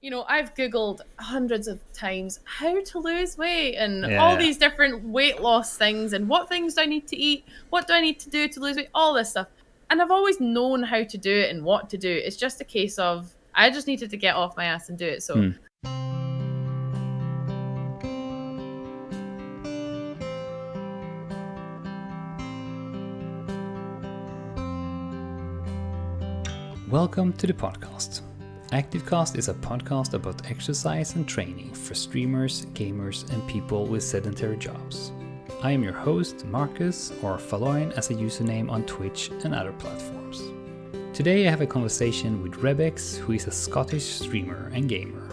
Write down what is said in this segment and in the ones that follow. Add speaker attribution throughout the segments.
Speaker 1: I've Googled hundreds of times how to lose weight and all
Speaker 2: Yeah.
Speaker 1: these different weight loss things and what things do I need to eat? What do I need to do to lose weight? All this stuff. And I've always known how to do it and what to do. It's just a case of I just needed to get off my ass and do it. So,
Speaker 2: Hmm. Welcome to the podcast. ActiveCast is a podcast about exercise and training for streamers, gamers, and people with sedentary jobs. I am your host, Marcus, or Falloin as a username on Twitch and other platforms. Today I have a conversation with Rebex, who is a Scottish streamer and gamer.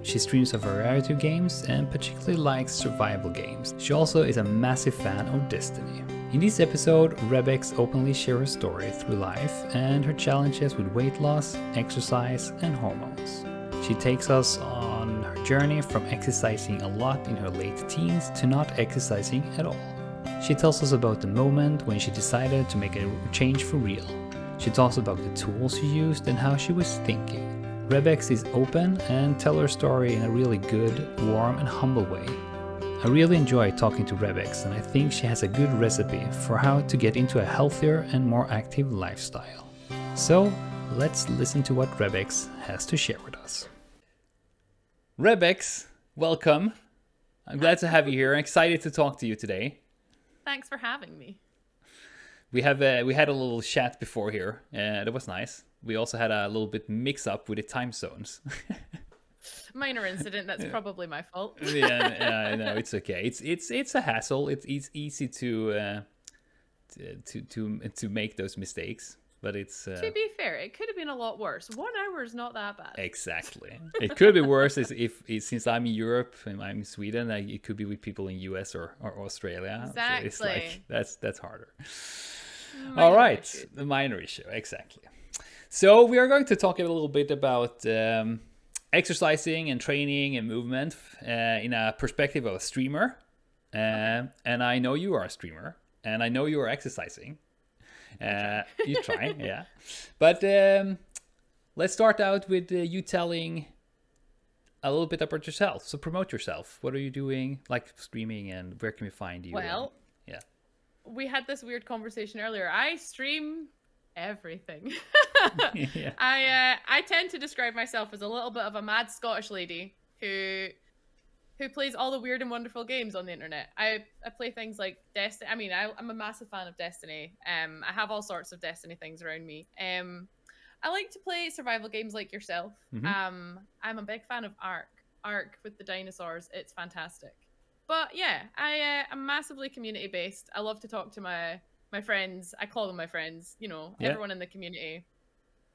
Speaker 2: She streams a variety of games and particularly likes survival games. She also is a massive fan of Destiny. In this episode, Rebex openly shares her story through life and her challenges with weight loss, exercise, and hormones. She takes us on her journey from exercising a lot in her late teens to not exercising at all. She tells us about the moment when she decided to make a change for real. She talks about the tools she used and how she was thinking. Rebex is open and tells her story in a really good, warm, and humble way. I really enjoy talking to Rebex, and I think she has a good recipe for how to get into a healthier and more active lifestyle. So, let's listen to what Rebex has to share with us. Rebex, welcome. I'm glad to have you here. I'm excited to talk to you today.
Speaker 1: thanks for having me.
Speaker 2: We had a little chat before here, and it was nice. We also had a little bit mix up with the time zones.
Speaker 1: Minor incident, that's probably my fault.
Speaker 2: Yeah, no, it's okay. It's a hassle. It's easy to make those mistakes, but it's
Speaker 1: To be fair, it could have been a lot worse. 1 hour is not that bad.
Speaker 2: exactly. It could be worse if since I'm in Europe and I'm in Sweden, like, it could be with people in US or Australia.
Speaker 1: Exactly.
Speaker 2: So it's like that's harder.
Speaker 1: Minor
Speaker 2: All right,
Speaker 1: issue.
Speaker 2: the minor issue, exactly. So we are going to talk a little bit about exercising and training and movement in a perspective of a streamer. And I know you are a streamer, and I know you are exercising. You try, yeah. But let's start out with you telling a little bit about yourself. So promote yourself. What are you doing, like streaming, and where can we find you?
Speaker 1: Well,
Speaker 2: yeah.
Speaker 1: we had this weird conversation earlier. I stream everything.
Speaker 2: Yeah.
Speaker 1: I tend to describe myself as a little bit of a mad Scottish lady who plays all the weird and wonderful games on the internet. I play things like Destiny. I mean, I'm a massive fan of Destiny. I have all sorts of Destiny things around me. I like to play survival games like yourself.
Speaker 2: Mm-hmm.
Speaker 1: I'm a big fan of Ark with the dinosaurs. It's fantastic. But yeah, I'm massively community based. I love to talk to my friends. I call them my friends.
Speaker 2: Yeah.
Speaker 1: Everyone in the community.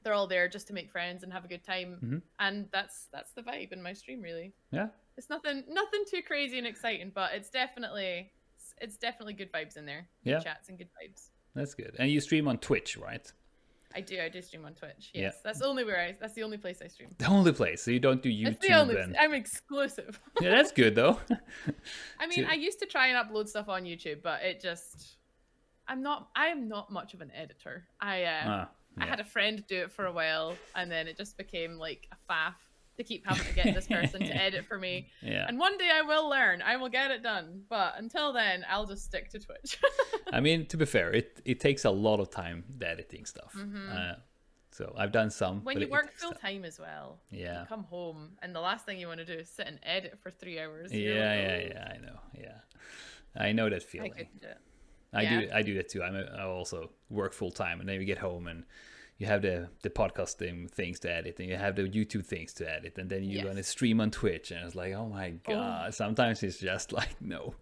Speaker 1: They're all there just to make friends and have a good time.
Speaker 2: Mm-hmm.
Speaker 1: And that's the vibe in my stream, really.
Speaker 2: Yeah.
Speaker 1: It's nothing too crazy and exciting, but it's definitely good vibes in there. Good
Speaker 2: Yeah.
Speaker 1: chats and good vibes.
Speaker 2: That's good. And you stream on Twitch, right?
Speaker 1: I do stream on Twitch. Yes,
Speaker 2: Yeah.
Speaker 1: that's the only place I stream.
Speaker 2: The only place. So you don't do YouTube.
Speaker 1: It's the only. I'm exclusive.
Speaker 2: Yeah, that's good though.
Speaker 1: I mean, I used to try and upload stuff on YouTube, but it just I am not much of an editor. I had a friend do it for a while, and then it just became like a faff to keep having to get this person to edit for me.
Speaker 2: Yeah.
Speaker 1: And one day I will learn. I will get it done. But until then, I'll just stick to Twitch.
Speaker 2: I mean, to be fair, it takes a lot of time, the editing stuff.
Speaker 1: Mm-hmm.
Speaker 2: So I've done some.
Speaker 1: When you work full time as well,
Speaker 2: yeah,
Speaker 1: you come home and the last thing you want to do is sit and edit for 3 hours.
Speaker 2: Yeah. I know. Yeah, I know that feeling.
Speaker 1: I couldn't do it.
Speaker 2: I do that too. I also work full time, and then you get home and you have the podcasting things to edit, and you have the YouTube things to edit, and then you want to stream on Twitch, and it's like, oh my god. Sometimes it's just like, no.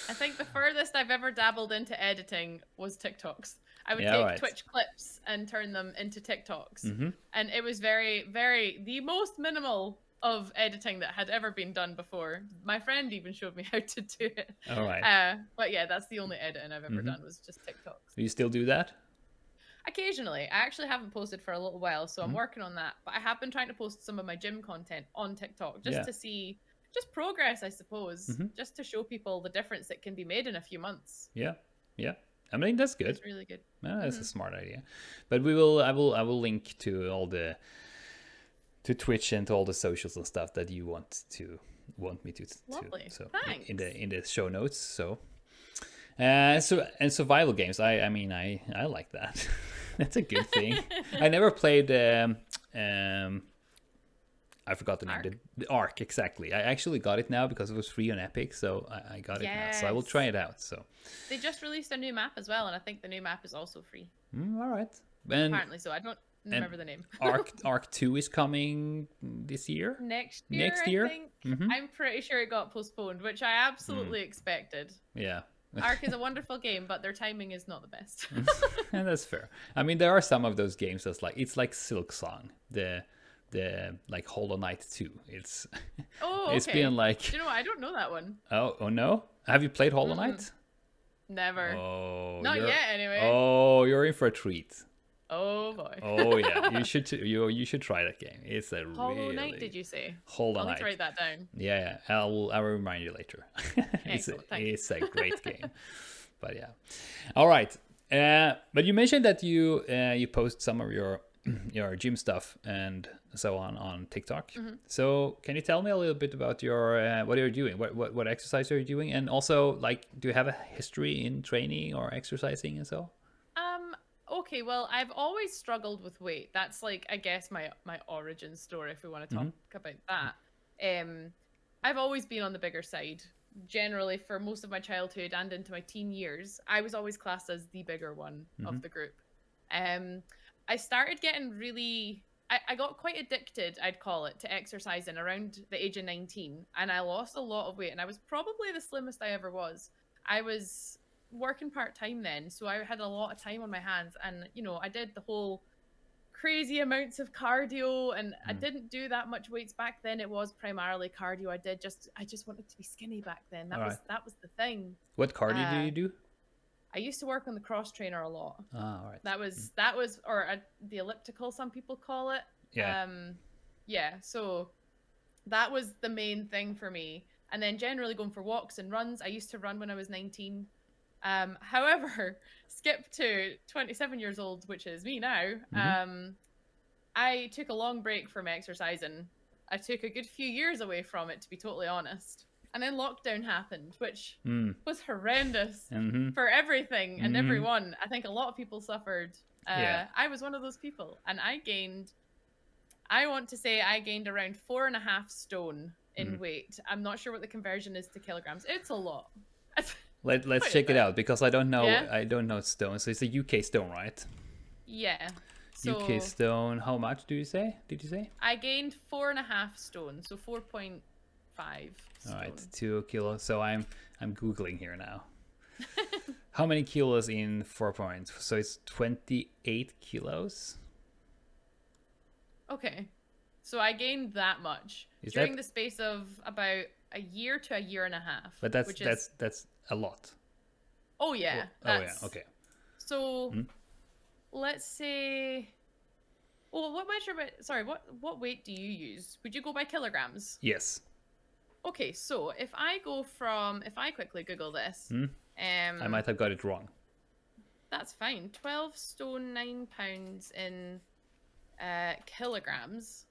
Speaker 1: I think the furthest I've ever dabbled into editing was TikToks. I would take
Speaker 2: right.
Speaker 1: Twitch clips and turn them into TikToks,
Speaker 2: Mm-hmm.
Speaker 1: and it was very, very the most minimal of editing that had ever been done before. My friend even showed me how to do it.
Speaker 2: All right.
Speaker 1: But yeah, that's the only editing I've ever done was just TikToks.
Speaker 2: Do you still do that?
Speaker 1: Occasionally. I actually haven't posted for a little while, so I'm working on that. But I have been trying to post some of my gym content on TikTok just to see progress, I suppose, just to show people the difference that can be made in a few months.
Speaker 2: Yeah. I mean, that's good.
Speaker 1: It's really good.
Speaker 2: That's a smart idea. But I will link to all the to Twitch and to all the socials and stuff that you want me to.
Speaker 1: Lovely.
Speaker 2: So
Speaker 1: Thanks.
Speaker 2: in the show notes. So and survival games. I mean I like that. That's a good thing. I never played. I forgot the name.
Speaker 1: Ark?
Speaker 2: The Ark, exactly. I actually got it now because it was free on Epic, so I got it now. So I will try it out. So
Speaker 1: they just released a new map as well, and I think the new map is also free.
Speaker 2: all right. And
Speaker 1: Apparently, so I don't remember the name.
Speaker 2: Ark 2 is coming this year.
Speaker 1: Next year. I think. I'm pretty sure it got postponed, which I absolutely expected.
Speaker 2: Yeah.
Speaker 1: Ark is a wonderful game, but their timing is not the best.
Speaker 2: And that's fair. I mean, there are some of those games that's like it's like Silk Song, the like Hollow Knight 2. It's it's been like.
Speaker 1: Do you know what? I don't know that one.
Speaker 2: Oh no! Have you played Hollow Knight?
Speaker 1: Never.
Speaker 2: Oh,
Speaker 1: not yet anyway.
Speaker 2: Oh, you're in for a treat.
Speaker 1: Oh boy.
Speaker 2: Oh yeah, you should try that game. It's a
Speaker 1: Hollow Knight. Did you say?
Speaker 2: Hollow Knight.
Speaker 1: I'll need to write that down.
Speaker 2: Yeah. I will remind you later. it's a great game. But yeah. All right. But you mentioned that you post some of your gym stuff and so on TikTok. So can you tell me a little bit about your what you're doing? What exercise are you doing? And also, like, do you have a history in training or exercising and so?
Speaker 1: Okay, well, I've always struggled with weight. That's like, I guess, my origin story, if we want to talk about that. I've always been on the bigger side. Generally, for most of my childhood and into my teen years, I was always classed as the bigger one of the group. I started getting really... I got quite addicted, I'd call it, to exercising around the age of 19. And I lost a lot of weight. And I was probably the slimmest I ever was. I was working part-time then, so I had a lot of time on my hands, and I did the whole crazy amounts of cardio, and I didn't do that much weights back then. It was primarily cardio. I just wanted to be skinny back then. That was the thing.
Speaker 2: What cardio do you do?
Speaker 1: I used to work on the cross trainer a lot.
Speaker 2: All right.
Speaker 1: That was the elliptical, some people call it.
Speaker 2: Yeah.
Speaker 1: So that was the main thing for me, and then generally going for walks and runs. I used to run when I was 19. However, skip to 27 years old, which is me now. I took a long break from exercising. I took a good few years away from it, to be totally honest. And then lockdown happened, which was horrendous for everything and everyone. I think a lot of people suffered. I was one of those people, and I want to say I gained around 4.5 stone in weight. I'm not sure what the conversion is to kilograms. It's a lot.
Speaker 2: Let's check it out, because I don't know.
Speaker 1: Yeah?
Speaker 2: I don't know stone. So it's a UK stone, right?
Speaker 1: Yeah. So
Speaker 2: UK stone. How much did you say?
Speaker 1: I gained 4.5 stone, so 4.5 stone.
Speaker 2: All right, 2 kilos. So I'm googling here now. How many kilos in 4 points? So it's 28 kilos.
Speaker 1: Okay, so I gained that much during the space of about a year to a year and a half.
Speaker 2: But that's a lot.
Speaker 1: Oh yeah.
Speaker 2: Okay.
Speaker 1: So let's say. Well, what measurement? Sorry, what weight do you use? Would you go by kilograms?
Speaker 2: Yes.
Speaker 1: Okay, so if I quickly Google this,
Speaker 2: I might have got it wrong.
Speaker 1: That's fine. 12 stone 9 pounds in kilograms.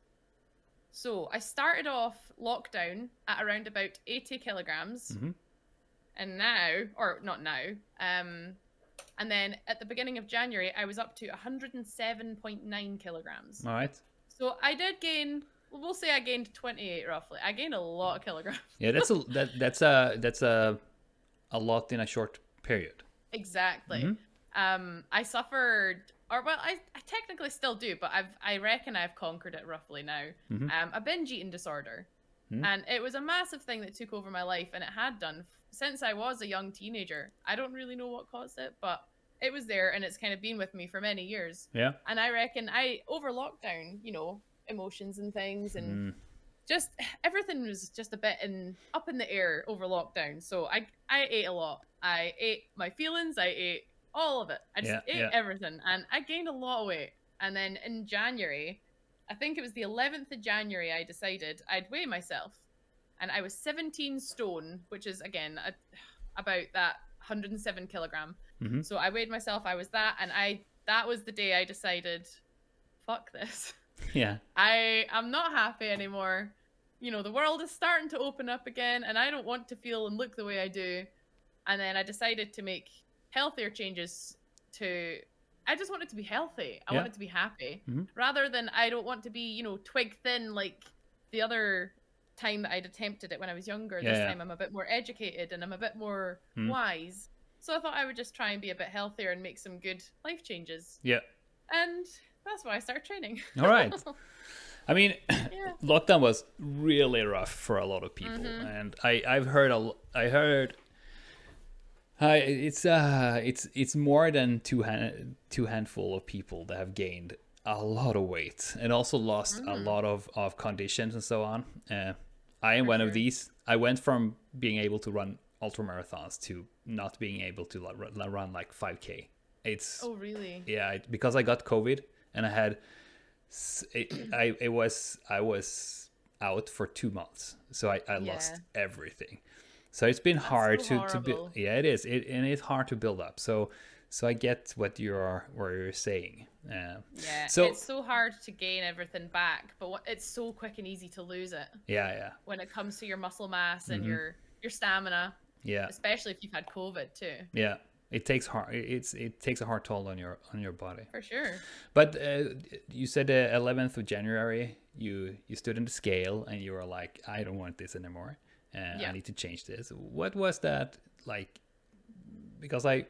Speaker 1: So I started off lockdown at around about 80 kilograms, and now, or not now, and then at the beginning of January, I was up to 107.9 kilograms.
Speaker 2: All right.
Speaker 1: So I did gain. We'll say I gained 28 roughly. I gained a lot of kilograms.
Speaker 2: Yeah, that's a lot in a short period.
Speaker 1: Exactly. I suffered, or well, I technically still do, but I reckon I've conquered it roughly now. A binge eating disorder, and it was a massive thing that took over my life, and it had done since I was a young teenager. I don't really know what caused it, but it was there, and it's kind of been with me for many years.
Speaker 2: Yeah.
Speaker 1: And I reckon over lockdown, emotions and things, and just everything was just a bit up in the air over lockdown. So I ate a lot. I ate my feelings. I ate all of it. I just ate everything, and I gained a lot of weight. And then in January, I think it was the 11th of January, I decided I'd weigh myself, and I was 17 stone, which is again about that 107 kilogram. So I weighed myself. I was that, and that was the day I decided, fuck this.
Speaker 2: Yeah.
Speaker 1: I am not happy anymore. The world is starting to open up again, and I don't want to feel and look the way I do. And then I decided to make healthier changes to. I just want it to be healthy. I
Speaker 2: Yeah.
Speaker 1: want it to be happy.
Speaker 2: Mm-hmm.
Speaker 1: Rather than I don't want to be, twig thin like the other time that I'd attempted it when I was younger. This time I'm a bit more educated and I'm a bit more wise. So I thought I would just try and be a bit healthier and make some good life changes.
Speaker 2: Yeah.
Speaker 1: And that's why I started training.
Speaker 2: All right. I mean, lockdown was really rough for a lot of people, and I've heard it's more than two handful of people that have gained a lot of weight and also lost a lot of conditions and so on. I am one of these. I went from being able to run ultra marathons to not being able to run like 5K.
Speaker 1: Oh really?
Speaker 2: Yeah, because I got COVID and I was out for 2 months, so I lost everything. So it's been hard to build. Yeah, it is. And it's hard to build up. So I get what you're saying. So
Speaker 1: it's so hard to gain everything back, but it's so quick and easy to lose it.
Speaker 2: Yeah.
Speaker 1: When it comes to your muscle mass and your stamina.
Speaker 2: Yeah.
Speaker 1: Especially if you've had COVID too.
Speaker 2: Yeah. It takes a hard toll on your body.
Speaker 1: For sure.
Speaker 2: But you said 11th of January you stood in the scale and you were like, I don't want this anymore. I need to change this. What was that like? Because I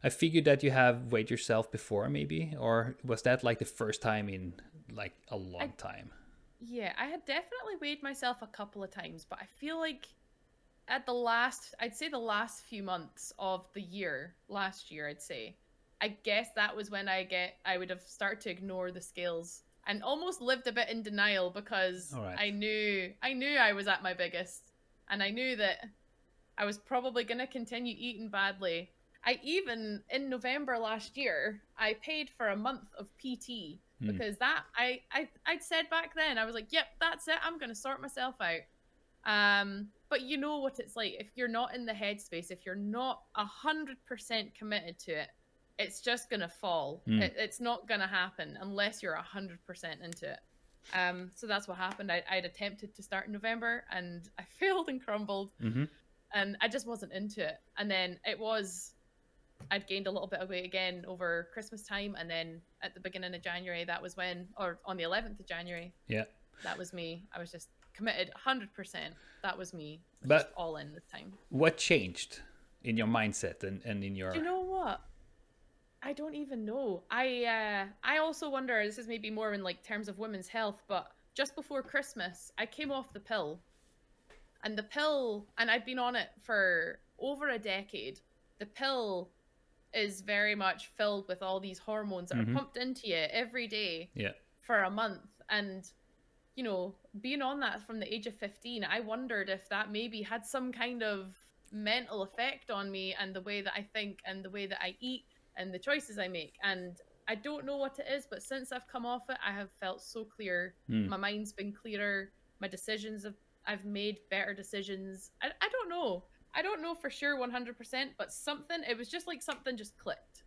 Speaker 2: figured that you have weighed yourself before, maybe, or was that like the first time in like a long time?
Speaker 1: Yeah, I had definitely weighed myself a couple of times, but I feel like at I'd say the last few months of the year, last year, I guess that was when I would have started to ignore the scales and almost lived a bit in denial because I knew I was at my biggest and I knew that I was probably going to continue eating badly. In November last year, I paid for a month of PT because I'd said back then, I was like, yep, that's it. I'm going to sort myself out. But you know what it's like if you're not in the headspace, if you're not 100% committed to it, it's just gonna fall. It's not gonna happen unless you're 100% into it. So that's what happened. I'd attempted to start in November and I failed and crumbled, and I just wasn't into it. And then I'd gained a little bit of weight again over Christmas time, and then at the beginning of January, or on the 11th of January, that was me. I was just committed 100%. That was me. But just all in this time.
Speaker 2: What changed in your mindset and in your...
Speaker 1: Do you know what? I don't even know. I also wonder, this is maybe more in like terms of women's health, but just before Christmas, I came off the pill. And I'd been on it for over a decade. The pill is very much filled with all these hormones that are pumped into you every day for a month. And being on that from the age of 15, I wondered if that maybe had some kind of mental effect on me and the way that I think and the way that I eat and the choices I make. And I don't know what it is, but since I've come off it, I have felt so clear. My mind's been clearer. My decisions I've made better decisions. I don't know. I don't know for sure 100%, but it was just like something just clicked.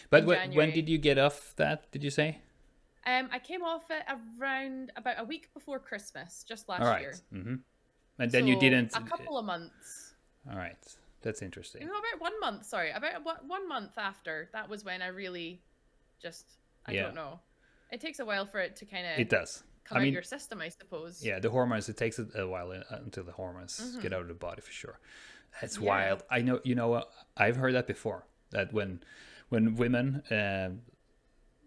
Speaker 2: But when did you get off that, did you say?
Speaker 1: I came off it around about a week before Christmas, just last year.
Speaker 2: And then you didn't...
Speaker 1: A couple of months.
Speaker 2: All right. That's interesting.
Speaker 1: About 1 month, sorry. About 1 month after, that was when I really just, I don't know. It takes a while for it to kind of...
Speaker 2: It does.
Speaker 1: Come out of your system, I suppose.
Speaker 2: Yeah, the hormones, it takes a while until the hormones get out of the body, for sure. That's wild. I know, I've heard that before, that when women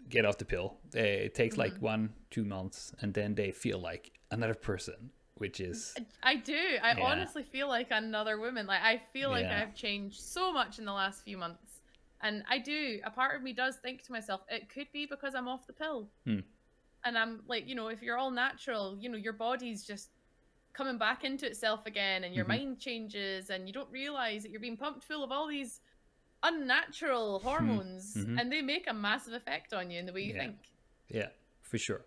Speaker 2: get off the pill, it takes like 1-2 months, and then they feel like another person, which is...
Speaker 1: I do. I honestly feel like another woman. Like, I feel like I've changed so much in the last few months. And I do. A part of me does think to myself, it could be because I'm off the pill. And I'm like, if you're all natural, your body's just coming back into itself again, and your mind changes, and you don't realize that you're being pumped full of all these unnatural hormones, and they make a massive effect on you in the way you think.
Speaker 2: Yeah, for sure.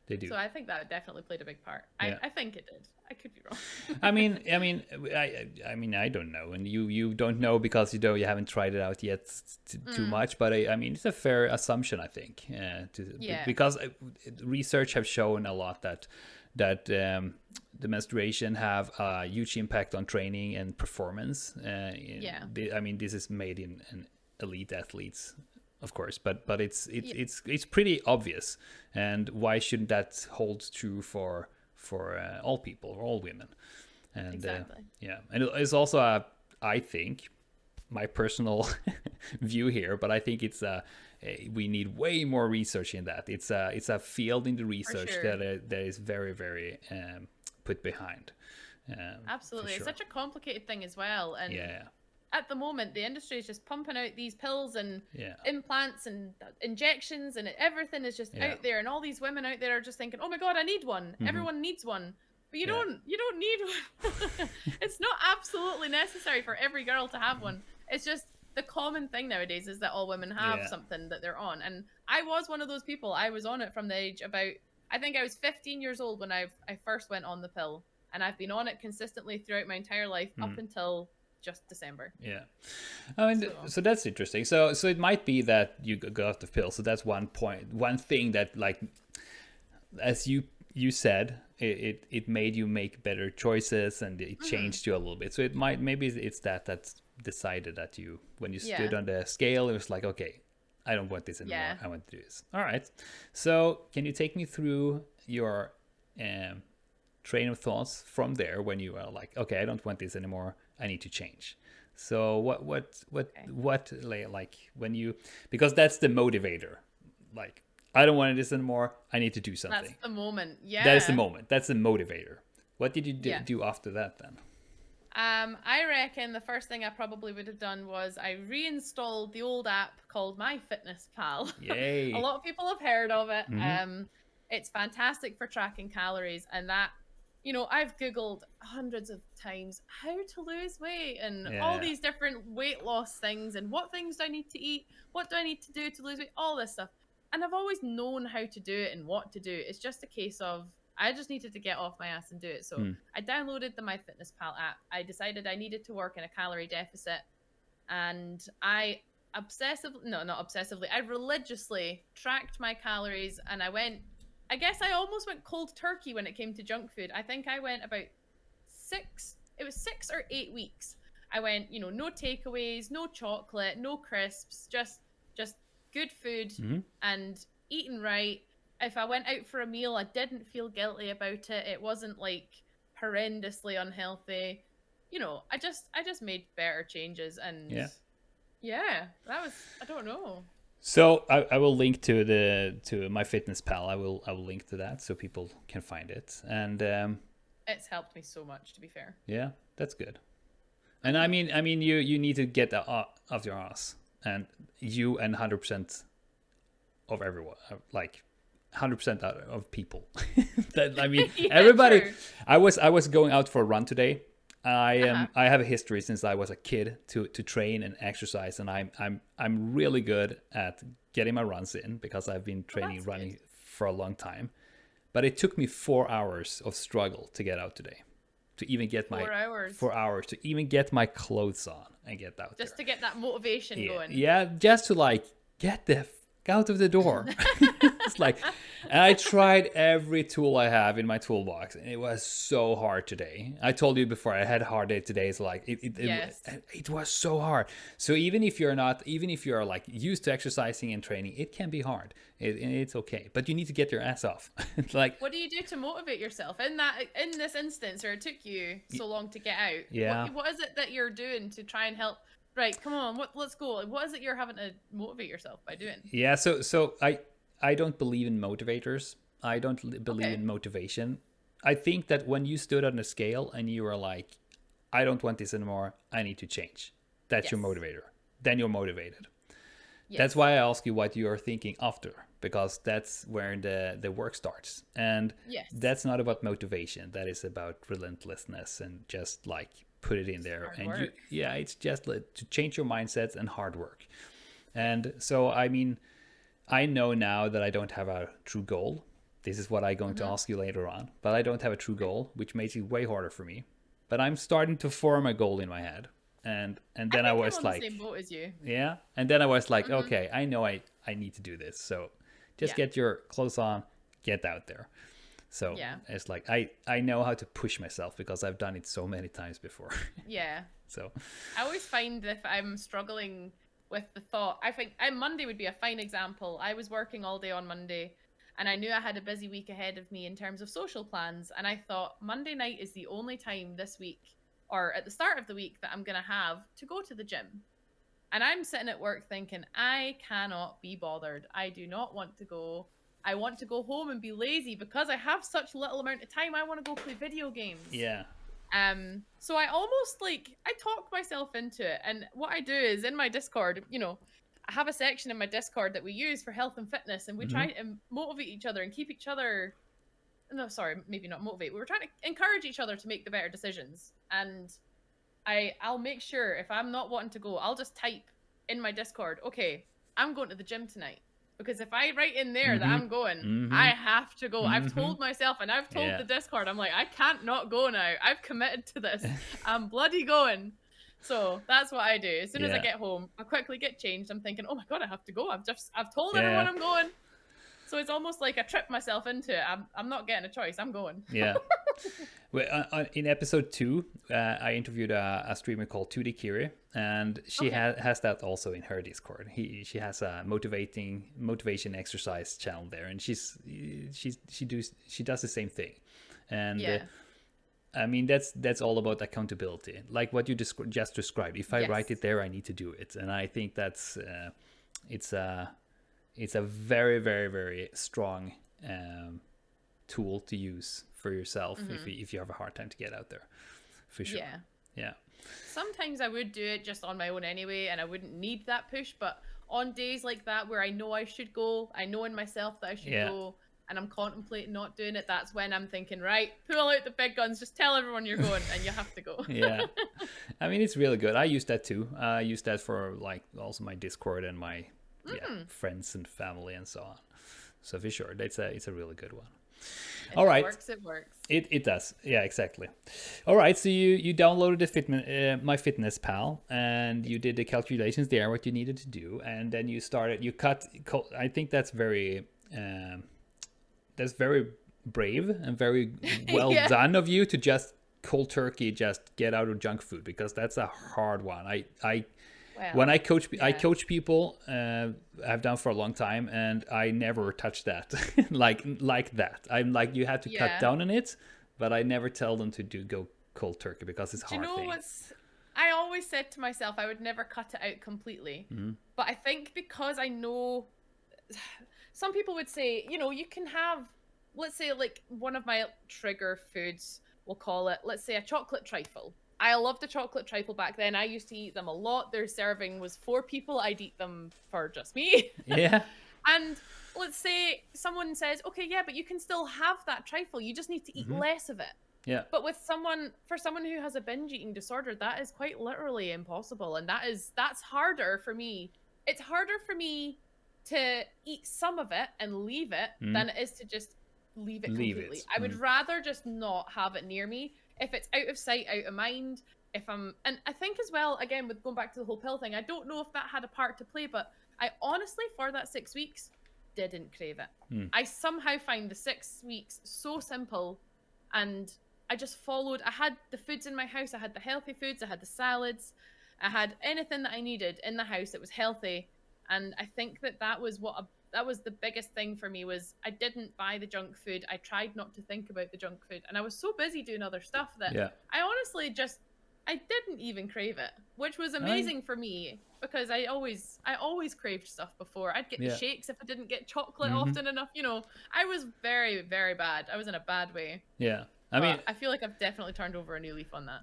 Speaker 2: They do.
Speaker 1: So I think that definitely played a big part.
Speaker 2: Yeah.
Speaker 1: I think it did. I could be wrong.
Speaker 2: I mean, I don't know, and you don't know because you haven't tried it out yet too much. But I mean, it's a fair assumption, I think, because research have shown a lot that the menstruation have a huge impact on training and performance. I mean, this is made in elite athletes, of course, but it's pretty obvious. And why shouldn't that hold true for all people, or all women? And
Speaker 1: exactly.
Speaker 2: And it's also I think, my personal view here, but I think it's we need way more research in that. It's a field in the research that is very, very put behind.
Speaker 1: Absolutely,
Speaker 2: sure.
Speaker 1: It's such a complicated thing as well, and at the moment the industry is just pumping out these pills and implants and injections, and everything is just out there, and all these women out there are just thinking, oh my god, I need one. Everyone needs one, but you don't need one. It's not absolutely necessary for every girl to have one. It's just the common thing nowadays is that all women have something that they're on, and I was one of those people. I was on it from the age about, I think I was 15 years old when I first went on the pill, and I've been on it consistently throughout my entire life up until just December.
Speaker 2: I mean, so that's interesting. So it might be that you got the pill. So that's one thing that, like, as you said, it made you make better choices, and it changed you a little bit. So maybe it's that's decided that you, when you stood on the scale, it was like, okay, I don't want this anymore. I want to do this. All right. So can you take me through your train of thoughts from there, when you are like, okay, I don't want this anymore, I need to change? So what like when you, because that's the motivator, like, I don't want this anymore, I need to do something.
Speaker 1: That's the moment.
Speaker 2: That is the moment. That's the motivator. What did you do after that then?
Speaker 1: I reckon the first thing I probably would have done was I reinstalled the old app called MyFitnessPal.
Speaker 2: Yay.
Speaker 1: A lot of people have heard of it. It's fantastic for tracking calories, and that, you know, I've Googled hundreds of times how to lose weight and all these different weight loss things, and what things do I need to eat? What do I need to do to lose weight? All this stuff. And I've always known how to do it and what to do. It's just a case of, I just needed to get off my ass and do it. So I downloaded the MyFitnessPal app. I decided I needed to work in a calorie deficit, and I I religiously tracked my calories, and I guess I almost went cold turkey when it came to junk food. I think I went about 6 or 8 weeks. I went, you know, no takeaways, no chocolate, no crisps, just good food and eating right. If I went out for a meal, I didn't feel guilty about it. It wasn't like horrendously unhealthy. You know, I just made better changes, and that was, I don't know.
Speaker 2: So I will link to MyFitnessPal. I will link to that so people can find it. And
Speaker 1: it's helped me so much, to be fair.
Speaker 2: Yeah, that's good. And I mean you need to get off your ass, and you and 100% of everyone, like 100% of people. That, I mean, everybody.
Speaker 1: True.
Speaker 2: I was going out for a run today. I have a history since I was a kid to train and exercise, and I'm really good at getting my runs in because I've been running for a long time. But it took me 4 hours of struggle to get out today, to even get 4 hours to even get my clothes on and get out
Speaker 1: just to get that motivation going.
Speaker 2: Yeah, just to like get the out of the door. It's like, and I tried every tool I have in my toolbox, and it was so hard today. I told you before, I had a hard day today. It's like it was so hard. So even if you're like used to exercising and training, it can be hard. It's okay, but you need to get your ass off. Like,
Speaker 1: what do you do to motivate yourself in this instance, or it took you so long to get out?
Speaker 2: Yeah.
Speaker 1: What is it that you're doing to try and help? Right, come on, let's go. What is it you're having to motivate yourself by doing?
Speaker 2: Yeah, so I don't believe in motivators. I don't believe in motivation. I think that when you stood on the scale and you were like, I don't want this anymore, I need to change. That's your motivator. Then you're motivated. Yes. That's why I ask you what you are thinking after, because that's where the work starts. And that's not about motivation. That is about relentlessness and just like put it in there. And it's just to change your mindsets and hard work. And so, I mean, I know now that I don't have a true goal. this is what I'm going to ask you later on. But I don't have a true goal, which makes it way harder for me. But I'm starting to form a goal in my head. And then I was
Speaker 1: I'm on
Speaker 2: like,
Speaker 1: the same boat as you.
Speaker 2: yeah. And then I was like, okay, I know I need to do this. So just get your clothes on, get out there. So it's like, I know how to push myself because I've done it so many times before.
Speaker 1: Yeah.
Speaker 2: So
Speaker 1: I always find if I'm struggling with the thought, I think Monday would be a fine example. I was working all day on Monday and I knew I had a busy week ahead of me in terms of social plans. And I thought Monday night is the only time this week or at the start of the week that I'm going to have to go to the gym. And I'm sitting at work thinking, I cannot be bothered. I do not want to go. I want to go home and be lazy because I have such little amount of time. I want to go play video games.
Speaker 2: Yeah.
Speaker 1: So I almost I talk myself into it. And what I do is in my Discord, I have a section in my Discord that we use for health and fitness, and we try to motivate each other and keep each other. No, sorry, maybe not motivate. We were trying to encourage each other to make the better decisions. And I'll make sure if I'm not wanting to go, I'll just type in my Discord, okay, I'm going to the gym tonight. Because if I write in there that I'm going, I have to go. I've told myself and I've told the Discord, I'm like, I can't not go now. I've committed to this. I'm bloody going. So that's what I do. As soon as I get home, I quickly get changed. I'm thinking, oh my God, I have to go. I've told everyone I'm going. So it's almost like I trip myself into it. I'm not getting a choice. I'm going.
Speaker 2: Yeah. Well, in episode 2, I interviewed a streamer called 2D Kiri, and she has that also in her Discord. She has a motivation exercise channel there, and she does the same thing. And I mean that's all about accountability, like what you just described. If I write it there, I need to do it, and I think that's it's a very, very, very strong tool to use for yourself if you have a hard time to get out there, for sure. Yeah.
Speaker 1: Sometimes I would do it just on my own anyway, and I wouldn't need that push. But on days like that where I know I should go, I know in myself that I should go, and I'm contemplating not doing it, that's when I'm thinking, right, pull out the big guns, just tell everyone you're going, and you have to go.
Speaker 2: Yeah. I mean, it's really good. I use that too. I use that for like also my Discord and my friends and family and so on. So for sure, it's a really good one. All right.
Speaker 1: It works.
Speaker 2: It does. Yeah, exactly. All right. So you downloaded the MyFitnessPal and you did the calculations there, what you needed to do, and then you cut. I think that's very brave and very well done of you to just cold turkey just get out of junk food, because that's a hard one. When I coach people, I've done for a long time, and I never touch that like that. I'm like, you have to cut down on it, but I never tell them to go cold turkey because it's hard.
Speaker 1: I always said to myself I would never cut it out completely, but I think because I know some people would say, you can have, let's say, like one of my trigger foods, we'll call it, let's say a chocolate trifle. I loved the chocolate trifle back then. I used to eat them a lot. Their serving was 4 people. I'd eat them for just me.
Speaker 2: Yeah.
Speaker 1: And let's say someone says, okay, yeah, but you can still have that trifle. You just need to eat less of it.
Speaker 2: Yeah.
Speaker 1: But for someone who has a binge eating disorder, that is quite literally impossible. And that's harder for me. It's harder for me to eat some of it and leave it than it is to just leave it completely. I would rather just not have it near me. If it's out of sight, out of mind, and I think as well, again, with going back to the whole pill thing, I don't know if that had a part to play, but I honestly, for that 6 weeks, didn't crave it. I somehow find the 6 weeks so simple, and I just followed. I had the foods in my house. I had the healthy foods. I had the salads. I had anything that I needed in the house that was healthy. And I think that was that was the biggest thing for me, was I didn't buy the junk food. I tried not to think about the junk food, and I was so busy doing other stuff that I honestly I didn't even crave it, which was amazing for me, because I always craved stuff before. I'd get the shakes if I didn't get chocolate often enough. I was very, very bad. I was in a bad way.
Speaker 2: Yeah.
Speaker 1: I feel like I've definitely turned over a new leaf on that.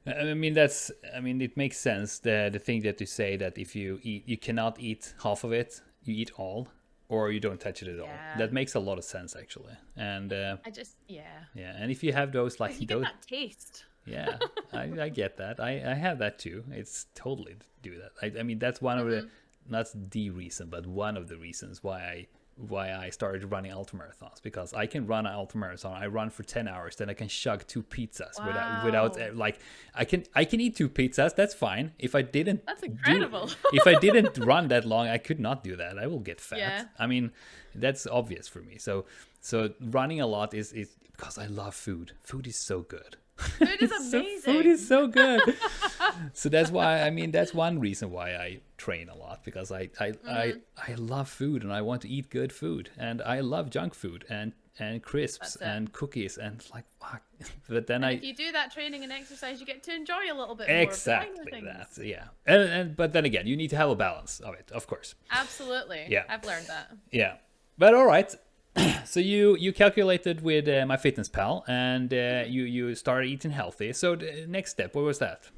Speaker 2: It makes sense, the thing that you say, that if you cannot eat half of it, you eat all, or you don't touch it at all. That makes a lot of sense, actually. And and if you have those, like,
Speaker 1: you get that taste.
Speaker 2: Yeah, I get that. I have that too. It's totally do that. I mean, that's one of the, not the reason, but one of the reasons why I why I started running ultramarathons, because I can run an ultramarathon. I run for 10 hours, then I can chug 2 pizzas without like I can eat 2 pizzas. That's fine. If I didn't,
Speaker 1: That's incredible.
Speaker 2: if I didn't run that long, I could not do that. I will get fat.
Speaker 1: Yeah.
Speaker 2: I mean, that's obvious for me. So running a lot is because I love food. Food is so good.
Speaker 1: Food is amazing.
Speaker 2: Food is so good. So that's why, I mean, that's one reason why I train a lot, because I love food and I want to eat good food, and I love junk food and crisps and cookies and like fuck. But then
Speaker 1: if you do that training and exercise, you get to enjoy a little bit
Speaker 2: exactly
Speaker 1: more of
Speaker 2: that. Yeah. And but then again, you need to have a balance of it, of course.
Speaker 1: Absolutely.
Speaker 2: Yeah.
Speaker 1: I've learned that.
Speaker 2: Yeah. But all right. So you calculated with MyFitnessPal, and you started eating healthy. So the next step, what was that?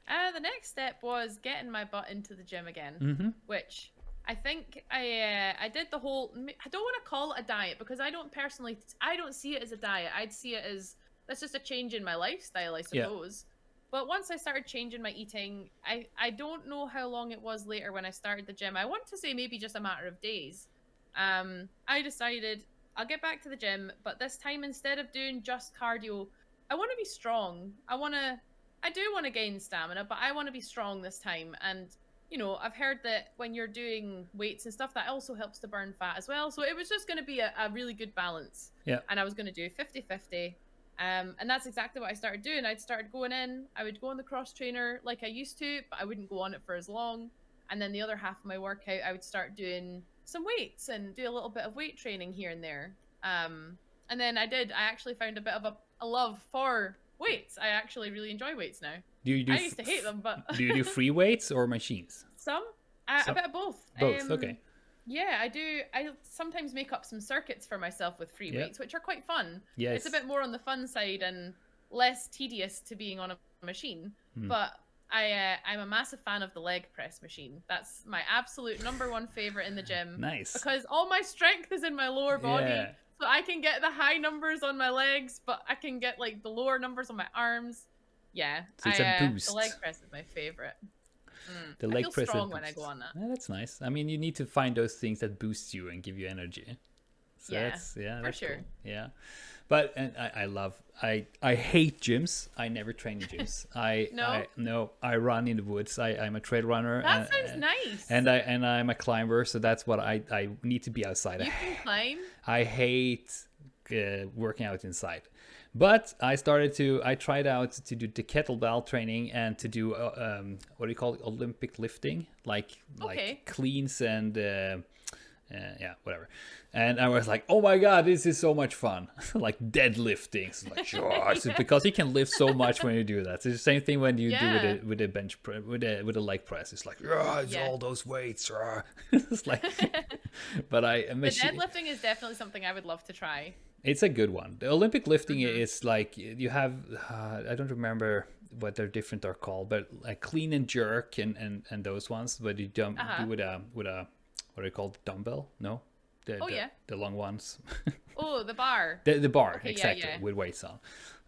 Speaker 1: The next step was getting my butt into the gym again, which I think I did the whole. I don't want to call it a diet, because I don't see it as a diet. I'd see it as that's just a change in my lifestyle, I suppose. Yeah. But once I started changing my eating, I don't know how long it was later when I started the gym. I want to say maybe just a matter of days. I decided I'll get back to the gym, but this time, instead of doing just cardio, I want to be strong. I do want to gain stamina, but I want to be strong this time. And, you know, I've heard that when you're doing weights and stuff, that also helps to burn fat as well. So it was just going to be a really good balance.
Speaker 2: Yeah.
Speaker 1: And I was going to do 50-50. And that's exactly what I started doing. I'd started going in, I would go on the cross trainer like I used to, but I wouldn't go on it for as long. And then the other half of my workout, I would start doing some weights and do a little bit of weight training here and there. And then I actually found a bit of a love for weights. I actually really enjoy weights now.
Speaker 2: I
Speaker 1: used to hate them, but
Speaker 2: do you do free weights or machines?
Speaker 1: A bit of both.
Speaker 2: Both, okay.
Speaker 1: Yeah, I do. I sometimes make up some circuits for myself with free weights, which are quite fun.
Speaker 2: Yes.
Speaker 1: It's a bit more on the fun side and less tedious to being on a machine. But I'm a massive fan of the leg press machine. That's my absolute #1 favorite in the gym.
Speaker 2: Nice.
Speaker 1: Because all my strength is in my lower body.
Speaker 2: Yeah.
Speaker 1: So I can get the high numbers on my legs, but I can get like the lower numbers on my arms. Yeah.
Speaker 2: So it's a boost.
Speaker 1: The leg press is my favorite.
Speaker 2: The leg
Speaker 1: I feel
Speaker 2: press
Speaker 1: strong when I go on that.
Speaker 2: Yeah, that's nice. I mean, you need to find those things that boost you and give you energy. So that's
Speaker 1: for sure.
Speaker 2: Cool. Yeah. But I hate gyms. I never train in gyms. I run in the woods. I'm a trail runner.
Speaker 1: That sounds nice.
Speaker 2: And I'm a climber, so that's what I need to be outside.
Speaker 1: You can climb?
Speaker 2: I hate working out inside. But I tried out to do the kettlebell training and to do what do you call it, Olympic lifting, like cleans and whatever. And I was like, oh my god, this is so much fun. Like deadlifting. So like, sure. Because you can lift so much when you do that. It's the same thing when you do it with a bench with a leg press. It's like, it's all those weights. It's like, but the
Speaker 1: deadlifting is definitely something I would love to try.
Speaker 2: It's a good one. The Olympic lifting is like you have I don't remember what they're different are called, but like clean and jerk and those ones, but you do with a what are they called, dumbbell? No, the long ones.
Speaker 1: Oh, the bar.
Speaker 2: The bar,
Speaker 1: okay,
Speaker 2: exactly, with weights on.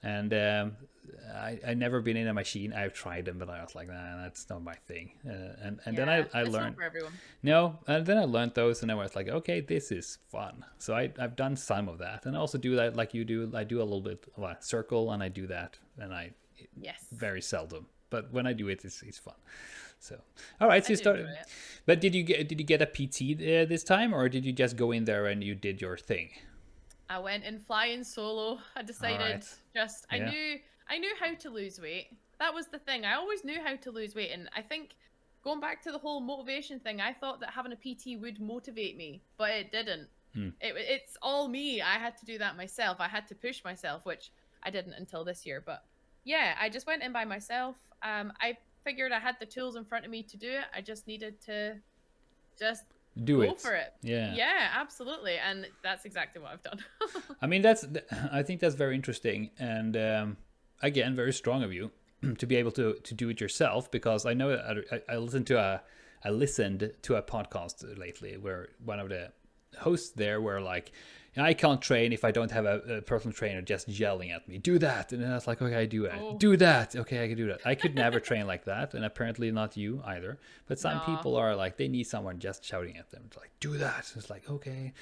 Speaker 2: And I never been in a machine. I've tried them, but I was like, nah, that's not my thing. And then I learned.
Speaker 1: Not for everyone.
Speaker 2: No, and then I learned those, and I was like, okay, this is fun. So I've done some of that, and I also do that like you do. I do a little bit of a circle, and I do that, and very seldom. But when I do it, it's fun. So, all right, so you started. But did you get a PT this time, or did you just go in there and you did your thing?
Speaker 1: I went in flying solo. I decided I knew how to lose weight. That was the thing. I always knew how to lose weight, and I think going back to the whole motivation thing, I thought that having a PT would motivate me, but it didn't. It's all me. I had to do that myself. I had to push myself, which I didn't until this year. But yeah, I just went in by myself. I figured I had the tools in front of me to do it. I just needed to go for it. Yeah, absolutely. And that's exactly what I've done.
Speaker 2: I mean, I think that's very interesting, and again, very strong of you to be able to do it yourself, because I know I listened to a podcast lately where one of the hosts there were like, I can't train if I don't have a personal trainer just yelling at me, do that. And then I was like, okay, I do it.
Speaker 1: Oh.
Speaker 2: Do that. Okay, I can do that. I could never train like that. And apparently not you either. But some
Speaker 1: No.
Speaker 2: people are like, they need someone just shouting at them. It's like, do that. It's like, okay.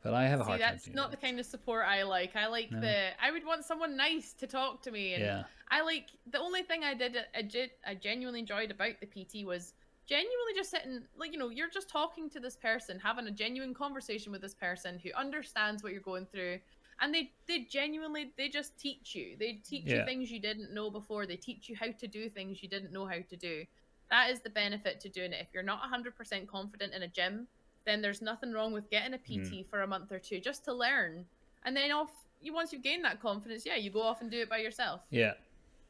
Speaker 2: But I have a hard time
Speaker 1: that's
Speaker 2: doing
Speaker 1: not
Speaker 2: that.
Speaker 1: the kind of support I like. I like I would want someone nice to talk to me. And I like, the only thing I genuinely enjoyed about the PT was genuinely just sitting, like, you know, you're just talking to this person, having a genuine conversation with this person who understands what you're going through. And they genuinely, they just teach you. They teach you things you didn't know before. They teach you how to do things you didn't know how to do. That is the benefit to doing it. If you're not 100% confident in a gym, then there's nothing wrong with getting a PT for a month or two just to learn. And then once you've gained that confidence, you go off and do it by yourself.
Speaker 2: Yeah.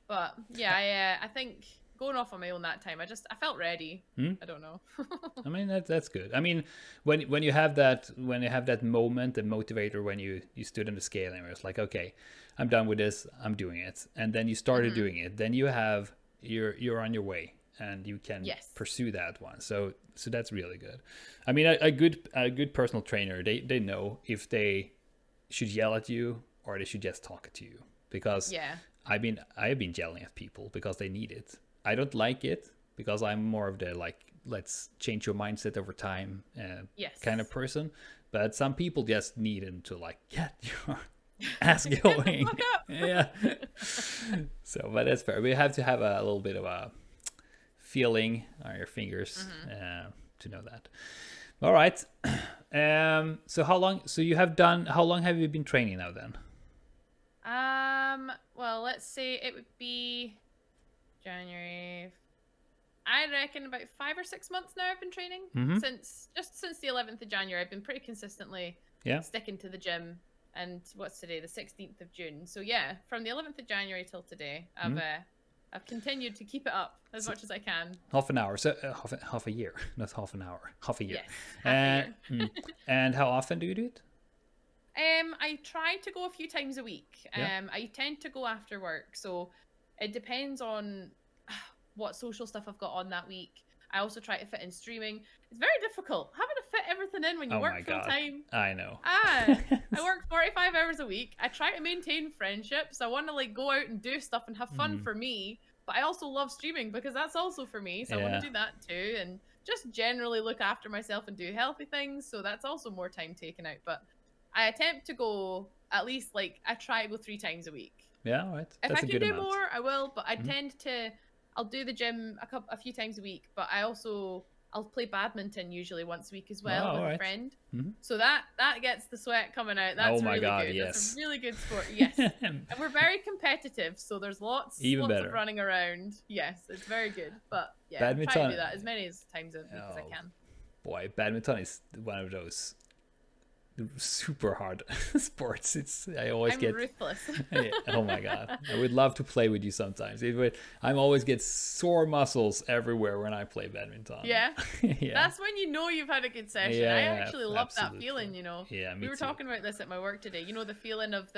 Speaker 1: But yeah, I think going off on my own that time, I felt ready. I don't know.
Speaker 2: I mean, that's good. I mean, when you have that moment, the motivator, when you stood on the scale and it's like, okay, I'm done with this, I'm doing it, and then you started doing it, then you're on your way and you can pursue that one. So that's really good. I mean, a good personal trainer, they know if they should yell at you or they should just talk to you, because I've been yelling at people because they need it. I don't like it because I'm more of the like, let's change your mindset over time kind of person. But some people just need them to like get your ass going. Yeah. So, but that's fair. We have to have a little bit of a feeling on your fingers to know that. All right. So how long have you been training now then?
Speaker 1: Well, let's say it would be January. I reckon about 5 or 6 months now I've been training. Since the 11th of January, I've been pretty consistently sticking to the gym. And what's today? The 16th of June. So yeah, from the 11th of January till today, I've continued to keep it up as much as I can.
Speaker 2: Half an hour, so half a year, not half an hour, half a year.
Speaker 1: Yes, half a year.
Speaker 2: And how often do you do it?
Speaker 1: I try to go a few times a week. I tend to go after work, so it depends on what social stuff I've got on that week. I also try to fit in streaming. It's very difficult having to fit everything in when you work full time.
Speaker 2: I know.
Speaker 1: I work 45 hours a week. I try to maintain friendships. I want to like go out and do stuff and have fun for me, but I also love streaming because that's also for me. So I want to do that too, and just generally look after myself and do healthy things. So that's also more time taken out. But I attempt to go at least, like, I try to go 3 times a week.
Speaker 2: Yeah, all right.
Speaker 1: If I can do more, I will. But I tend to. I'll do the gym a few times a week, but I'll play badminton usually once a week as well with a friend. So that gets the sweat coming out. That's really good.
Speaker 2: Yes.
Speaker 1: It's a really good sport. Yes. And we're very competitive, so there's lots of running around. Yes, it's very good. But yeah, badminton, I try to do that as many times a week as I can.
Speaker 2: Boy, badminton is one of those super hard sports. I'm
Speaker 1: ruthless.
Speaker 2: Oh my god, I would love to play with you sometimes. I'm always get sore muscles everywhere when I play badminton.
Speaker 1: Yeah. That's when you know you've had a good session. I actually love that feeling, you know.
Speaker 2: We
Speaker 1: were talking about this at my work today, you know, the feeling of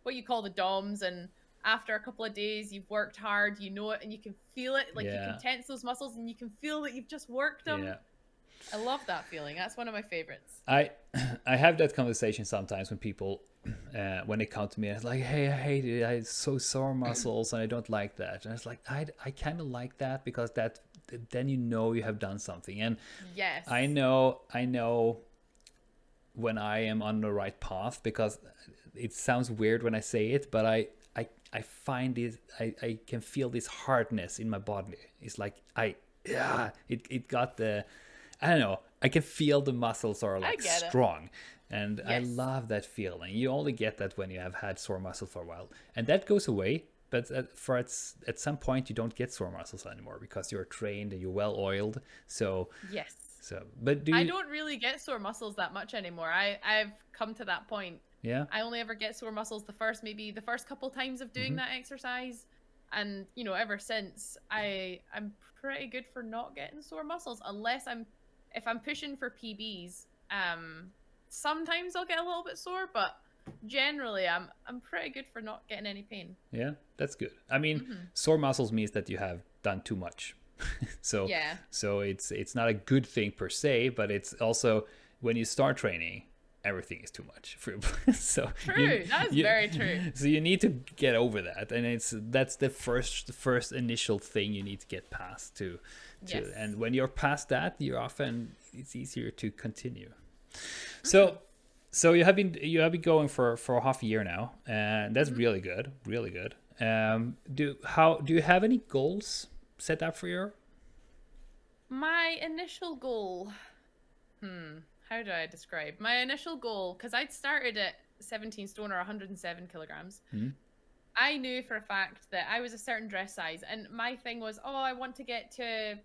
Speaker 1: what you call the DOMs, and after a couple of days you've worked hard, you know it, and you can feel it, like you can tense those muscles and you can feel that you've just worked them. I love that feeling. That's one of my favorites.
Speaker 2: I have that conversation sometimes when people, when they come to me and it's like, hey, I hate it. I have so sore muscles and I don't like that. And it's like, I kind of like that because then you know you have done something. And
Speaker 1: yes,
Speaker 2: I know when I am on the right path, because it sounds weird when I say it, but I find it, I can feel this hardness in my body. It's like, it got the, I don't know, I can feel the muscles are like strong. And I love that feeling. You only get that when you have had sore muscles for a while. And that goes away. But at some point, you don't get sore muscles anymore because you're trained and you're well oiled. So
Speaker 1: yes.
Speaker 2: But
Speaker 1: I don't really get sore muscles that much anymore. I've come to that point.
Speaker 2: Yeah.
Speaker 1: I only ever get sore muscles the first couple times of doing that exercise. And, you know, ever since, I'm pretty good for not getting sore muscles unless if I'm pushing for PBs, sometimes I'll get a little bit sore, but generally I'm pretty good for not getting any pain.
Speaker 2: Yeah, that's good. I mean, sore muscles means that you have done too much. So it's not a good thing per se, but it's also when you start training, everything is too much for you. So
Speaker 1: True. That is very true.
Speaker 2: So you need to get over that, and that's the first initial thing you need to get past to
Speaker 1: Yes.
Speaker 2: and when you're past that, it's easier to continue. So you have been going for half a year now, and that's really good, really good. Do you have any goals set up for your?
Speaker 1: My initial goal. How do I describe my initial goal? Because I'd started at 17 stone or 107 kilograms. I knew for a fact that I was a certain dress size, and my thing was, I want to get to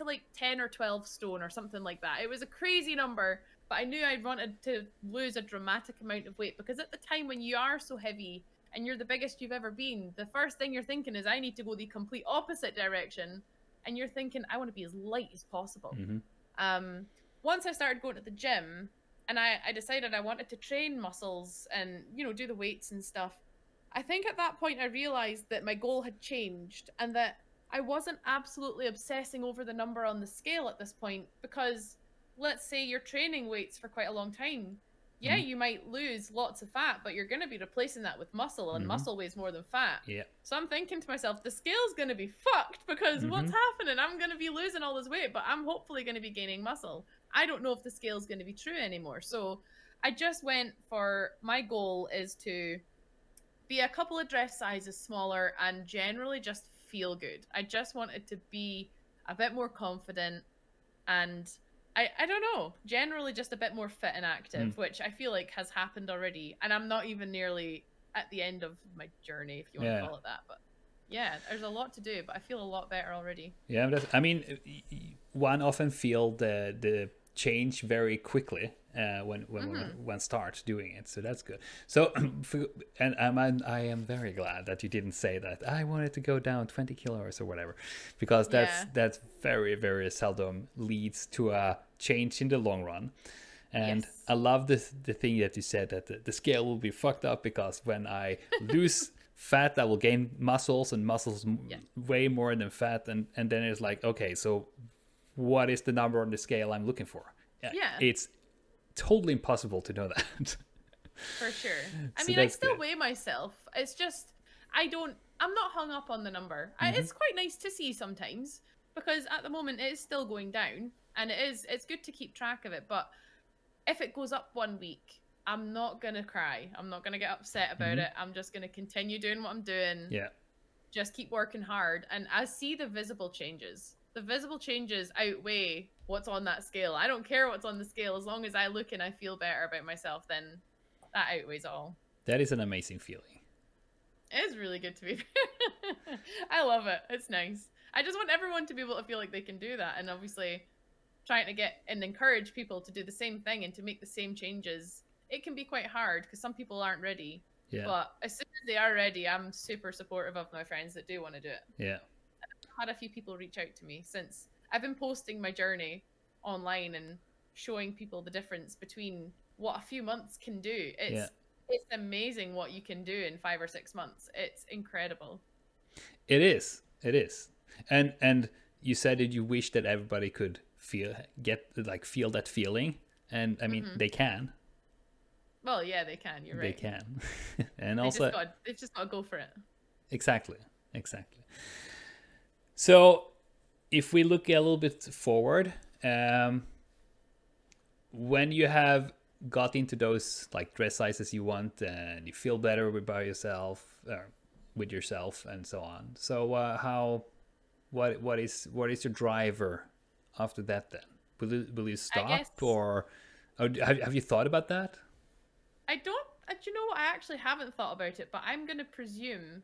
Speaker 1: like 10 or 12 stone or something like that. It was a crazy number, but I knew I wanted to lose a dramatic amount of weight, because at the time when you are so heavy and you're the biggest you've ever been, the first thing you're thinking is, I need to go the complete opposite direction. And you're thinking, I want to be as light as possible. Once I started going to the gym, and I decided I wanted to train muscles and, do the weights and stuff, I think at that point I realized that my goal had changed, and that I wasn't absolutely obsessing over the number on the scale at this point, because let's say you're training weights for quite a long time. Yeah, you might lose lots of fat, but you're going to be replacing that with muscle, and muscle weighs more than fat.
Speaker 2: Yeah.
Speaker 1: So I'm thinking to myself, the scale's going to be fucked, because what's happening? I'm going to be losing all this weight, but I'm hopefully going to be gaining muscle. I don't know if the scale's going to be true anymore. So I just went for, my goal is to be a couple of dress sizes smaller and generally just feel good. I just wanted to be a bit more confident, and I don't know, generally just a bit more fit and active, which I feel like has happened already. And I'm not even nearly at the end of my journey, if you want to call it that. But yeah, there's a lot to do, but I feel a lot better already.
Speaker 2: Yeah, I mean, one often feel the change very quickly when one starts doing it, so that's good. So I am very glad that you didn't say that I wanted to go down 20 kilos or whatever, because that's very, very seldom leads to a change in the long run. And I love the thing that you said, that the scale will be fucked up, because when I lose fat, I will gain muscles, and muscles way more than fat, and then it's like, okay, so what is the number on the scale I'm looking for? It's totally impossible to know that.
Speaker 1: For sure. I mean, I still weigh myself. It's just, I'm not hung up on the number. It's quite nice to see sometimes, because at the moment it is still going down, and it's good to keep track of it. But if it goes up 1 week, I'm not going to cry. I'm not going to get upset about it. I'm just going to continue doing what I'm doing.
Speaker 2: Yeah.
Speaker 1: Just keep working hard. And I see the visible changes. The visible changes outweigh what's on that scale. I don't care what's on the scale. As long as I look and I feel better about myself, then that outweighs all.
Speaker 2: That is an amazing feeling.
Speaker 1: It is really good to be. I love it. It's nice. I just want everyone to be able to feel like they can do that. And obviously, trying to get and encourage people to do the same thing and to make the same changes, it can be quite hard, because some people aren't ready.
Speaker 2: Yeah.
Speaker 1: But as soon as they are ready, I'm super supportive of my friends that do want to do it.
Speaker 2: Yeah.
Speaker 1: I've had a few people reach out to me since I've been posting my journey online and showing people the difference between what a few months can do. It's amazing what you can do in 5 or 6 months. It's incredible.
Speaker 2: It is. And you said that you wish that everybody could feel that feeling, and I mean they can.
Speaker 1: Well, yeah, they can. You're right.
Speaker 2: They can. And also
Speaker 1: they've just got to go for it.
Speaker 2: Exactly. So if we look a little bit forward, when you have got into those like dress sizes you want, and you feel better with yourself and so on, so what is your driver after that then? Will you stop, or have you thought about that?
Speaker 1: You know what? I actually haven't thought about it, but I'm going to presume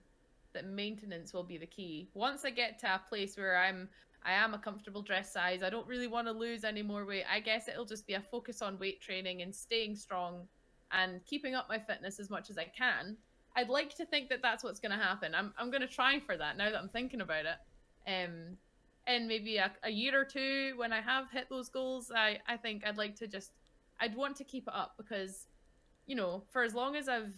Speaker 1: that maintenance will be the key. Once I get to a place where I am a comfortable dress size, I don't really want to lose any more weight, I guess it'll just be a focus on weight training and staying strong and keeping up my fitness as much as I can. I'd like to think that that's what's going to happen. I'm going to try for that now that I'm thinking about it. And maybe a year or two, when I have hit those goals, I think I'd want to keep it up, because, for as long as I've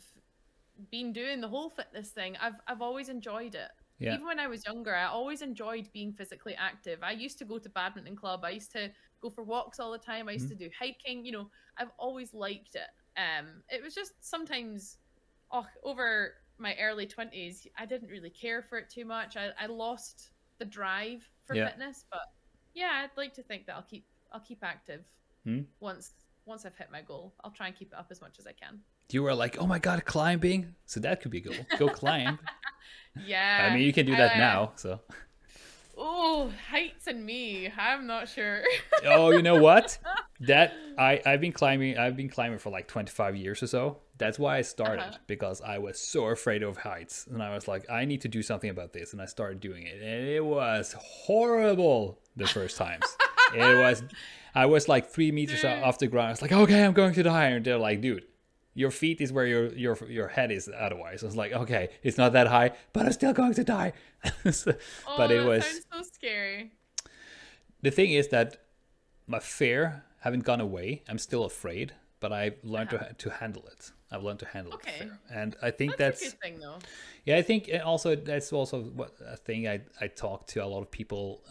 Speaker 1: been doing the whole fitness thing, I've always enjoyed it.
Speaker 2: Yeah.
Speaker 1: Even when I was younger, I always enjoyed being physically active. I used to go to badminton club. I used to go for walks all the time. I used to do hiking. You know, I've always liked it. It was just sometimes, over my early 20s, I didn't really care for it too much. I lost the drive for
Speaker 2: Yeah.
Speaker 1: fitness, but yeah, I'd like to think that I'll keep active once I've hit my goal. I'll try and keep it up as much as I can.
Speaker 2: You were like, oh my god, climbing. So that could be a goal. Go climb. I
Speaker 1: Yeah.
Speaker 2: mean, you can do that now. So.
Speaker 1: Oh, heights and me. I'm not sure.
Speaker 2: Oh, you know what? That I've been climbing. I've been climbing for like 25 years or so. That's why I started, because I was so afraid of heights, and I was like, I need to do something about this, and I started doing it, and it was horrible the first times. I was like 3 meters off the ground. I was like, okay, I'm going to die, and they're like, dude, your feet is where your head is otherwise. I was like, okay, it's not that high, but I'm still going to die. But it was,
Speaker 1: sounds so scary.
Speaker 2: the thing is that my fear haven't gone away. I'm still afraid, but I've learned to handle it. I've learned to handle the fear, and I think that's
Speaker 1: a good thing, though.
Speaker 2: Yeah, I think also that's also a thing I talk to a lot of people